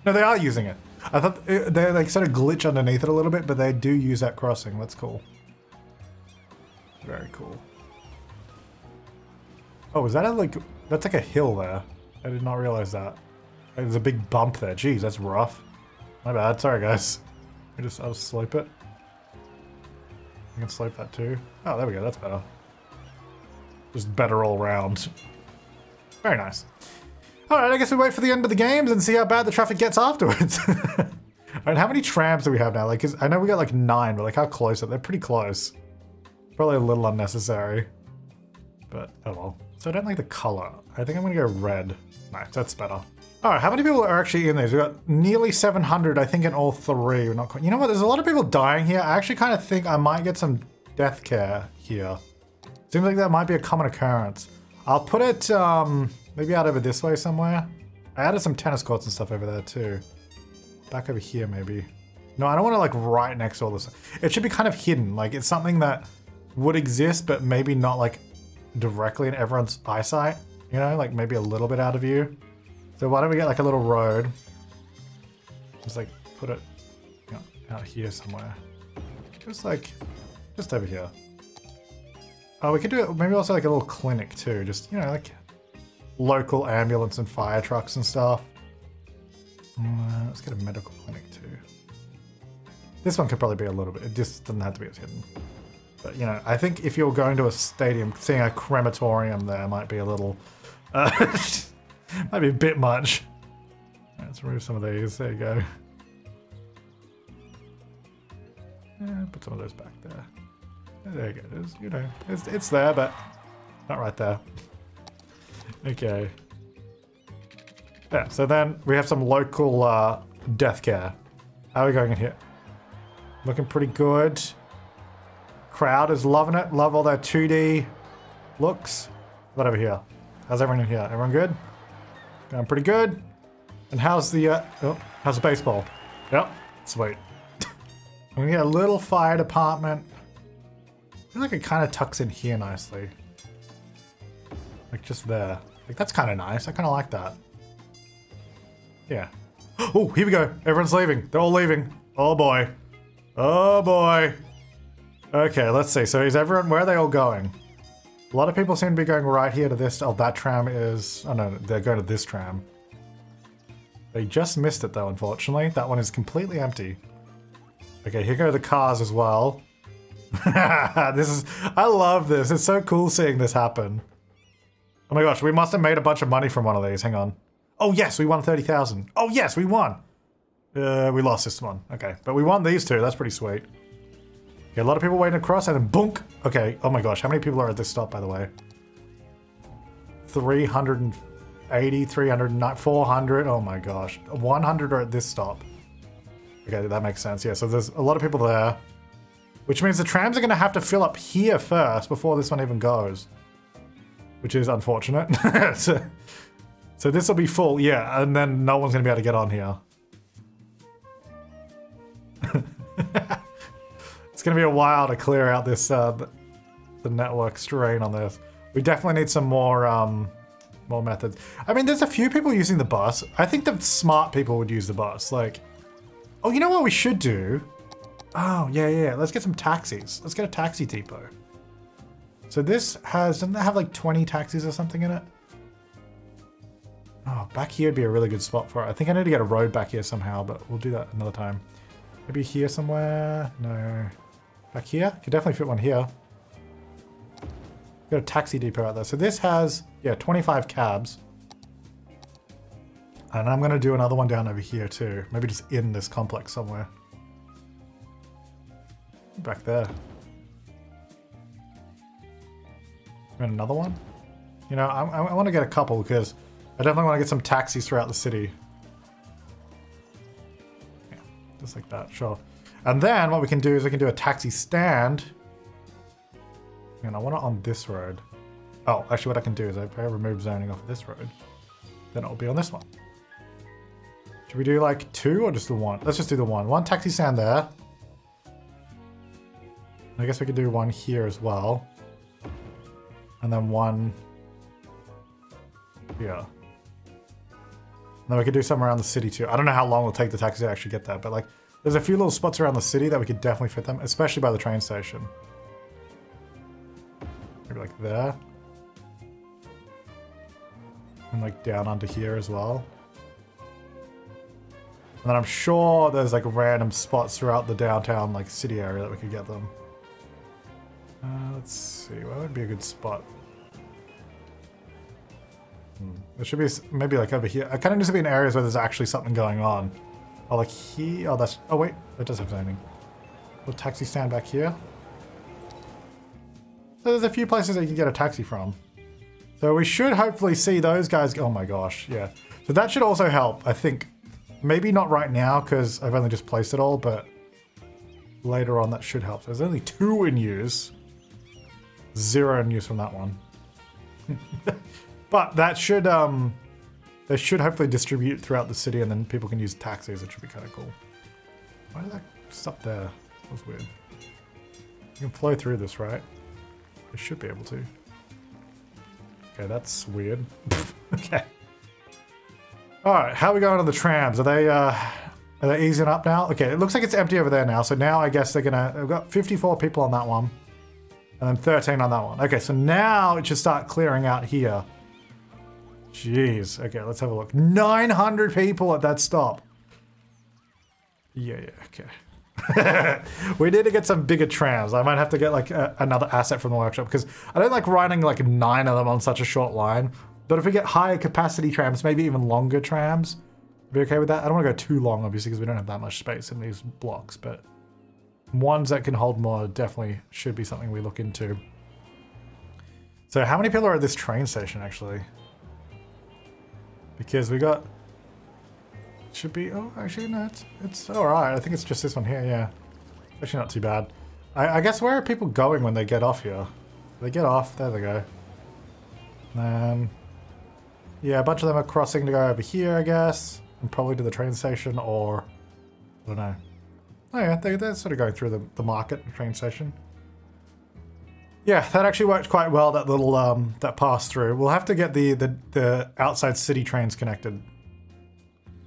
No, they are using it. I thought they like sort of glitch underneath it a little bit, but they do use that crossing. That's cool. Very cool. Oh, is that that's like a hill there. I did not realize that. There's a big bump there. Jeez, that's rough. My bad, sorry guys. I'll slope it. I can slope that too. Oh, there we go, that's better. Just better all round. Very nice. Alright, I guess we wait for the end of the games and see how bad the traffic gets afterwards. Alright, how many trams do we have now? Like, 'cause I know we got like 9, but like how close are they? They're pretty close. Probably a little unnecessary. But, oh well. So I don't like the color. I think I'm gonna go red. Nice, that's better. Alright, how many people are actually in these? We got nearly 700, I think, in all 3. We're not quite... You know what? There's a lot of people dying here. I actually kind of think I might get some death care here. Seems like that might be a common occurrence. I'll put it maybe out over this way somewhere. I added some tennis courts and stuff over there too. Back over here maybe. No, I don't want to like right next to all this. It should be kind of hidden. Like it's something that would exist, but maybe not like directly in everyone's eyesight. You know, like maybe a little bit out of view. So why don't we get like a little road? Just like put it out here somewhere. Just over here. Oh, we could do it maybe also like a little clinic too. Just, you know, like local ambulance and fire trucks and stuff. Let's get a medical clinic too. This one could probably be a little bit, it just doesn't have to be as hidden. But, you know, I think if you're going to a stadium, seeing a crematorium there might be a little, might be a bit much. Let's remove some of these. There you go. Yeah, put some of those back there. There you go. It's, you know, it's there, but not right there. Okay. Yeah, so then we have some local death care. How are we going in here? Looking pretty good. Crowd is loving it. Love all that 2D looks. What over here? How's everyone in here? Everyone good? Going pretty good. And how's the how's the baseball? Yep, sweet. We get a little fire department. I feel like it kind of tucks in here nicely. Like just there. Like that's kind of nice. I kind of like that. Yeah. Oh, here we go. Everyone's leaving. They're all leaving. Oh boy. Oh boy. Okay, let's see. So is everyone, where are they all going? A lot of people seem to be going right here to this. Oh, that tram is, oh no, they're going to this tram. They just missed it though, unfortunately. That one is completely empty. Okay, here go the cars as well. I love this. It's so cool seeing this happen. Oh my gosh, we must have made a bunch of money from one of these. Hang on. Oh yes, we won 30,000. Oh yes, we won. We lost this one. Okay, but we won these two. That's pretty sweet. Yeah, a lot of people waiting across and then boonk. Okay, oh my gosh, how many people are at this stop, by the way? 380, 309, 400. Oh my gosh, 100 are at this stop. Okay, that makes sense. Yeah, so there's a lot of people there, which means the trams are going to have to fill up here first before this one even goes, which is unfortunate. So this will be full, yeah, and then no one's going to be able to get on here. It's going to be a while to clear out this the network strain on this. We definitely need some more methods. I mean, there's a few people using the bus. I think the smart people would use the bus. Like, oh, you know what we should do? Oh, yeah. Let's get some taxis. Let's get a taxi depot. So this has, doesn't it have like 20 taxis or something in it? Oh, back here would be a really good spot for it. I think I need to get a road back here somehow, but we'll do that another time. Maybe here somewhere? No. Back here? Could definitely fit one here. Got a taxi depot out there. So this has, yeah, 25 cabs. And I'm going to do another one down over here too. Maybe just in this complex somewhere. Back there. And another one? You know, I want to get a couple because I definitely want to get some taxis throughout the city. Yeah, just like that, sure. And then what we can do is we can do a taxi stand. And I want it on this road. Oh, actually what I can do is if I remove zoning off of this road, then it'll be on this one. Should we do like two or just the one? Let's just do the one. One taxi stand there. I guess we could do one here as well. And then one here. And then we could do some around the city too. I don't know how long it'll take the taxi to actually get there, but like there's a few little spots around the city that we could definitely fit them, especially by the train station. Maybe like there. And like down under here as well. And then I'm sure there's like random spots throughout the downtown like city area that we could get them. Let's see, where would be a good spot? There should be maybe like over here. I kind of need to be in areas where there's actually something going on. Oh, like here. Oh, that's. Oh wait, it does have zoning. Little taxi stand back here. So there's a few places that you can get a taxi from. So we should hopefully see those guys. Oh my gosh, yeah. So that should also help. I think maybe not right now because I've only just placed it all, but later on that should help. So there's only 2 in use. 0 in use from that one. But that should they should hopefully distribute throughout the city and then people can use taxis. It should be kind of cool. Why did that stop there? That was weird. You can flow through this, right? I should be able to. Okay, that's weird. Okay. Alright, how are we going on the trams? Are they easing up now? Okay, it looks like it's empty over there now. So now I guess they've got 54 people on that one. And then 13 on that one. Okay, so now it should start clearing out here. Jeez. Okay, let's have a look. 900 people at that stop. Yeah, okay. We need to get some bigger trams. I might have to get like another asset from the workshop because I don't like riding like 9 of them on such a short line. But if we get higher capacity trams, maybe even longer trams, be okay with that. I don't want to go too long, obviously, because we don't have that much space in these blocks, but ones that can hold more definitely should be something we look into. So how many people are at this train station, actually? Because we got... Should be... Oh, actually, no, it's alright. I think it's just this one here, yeah. Actually not too bad. I guess where are people going when they get off here? They get off, there they go. Yeah, a bunch of them are crossing to go over here, I guess. And probably to the train station, or... I don't know. Oh yeah, they're sort of going through the market, the train station. Yeah, that actually worked quite well, that little, that pass through. We'll have to get the outside city trains connected.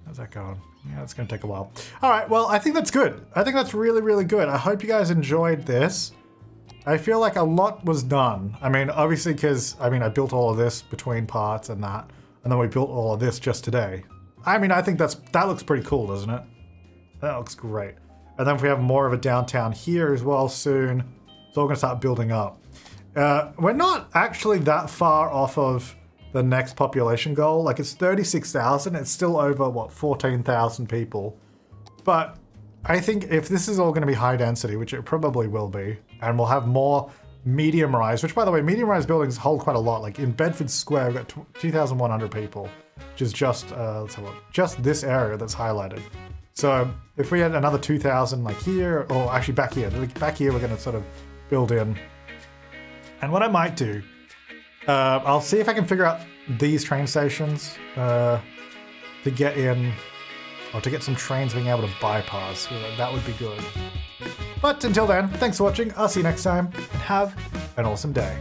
How's that going? Yeah, it's gonna take a while. All right, well, I think that's good. I think that's really, really good. I hope you guys enjoyed this. I feel like a lot was done. I mean, obviously, because, I mean, I built all of this between parts and that, and then we built all of this just today. I mean, I think that looks pretty cool, doesn't it? That looks great. And then if we have more of a downtown here as well soon, it's all gonna start building up. We're not actually that far off of the next population goal. Like, it's 36,000. It's still over, what, 14,000 people. But I think if this is all going to be high density, which it probably will be, and we'll have more medium rise, which by the way, medium rise buildings hold quite a lot. Like in Bedford Square, we've got 2,100 people, which is just, let's have a look, just this area that's highlighted. So if we had another 2,000 like here, or actually back here we're going to sort of build in. And what I might do, I'll see if I can figure out these train stations to get in, or to get some trains being able to bypass. That would be good. But until then, thanks for watching. I'll see you next time, and have an awesome day.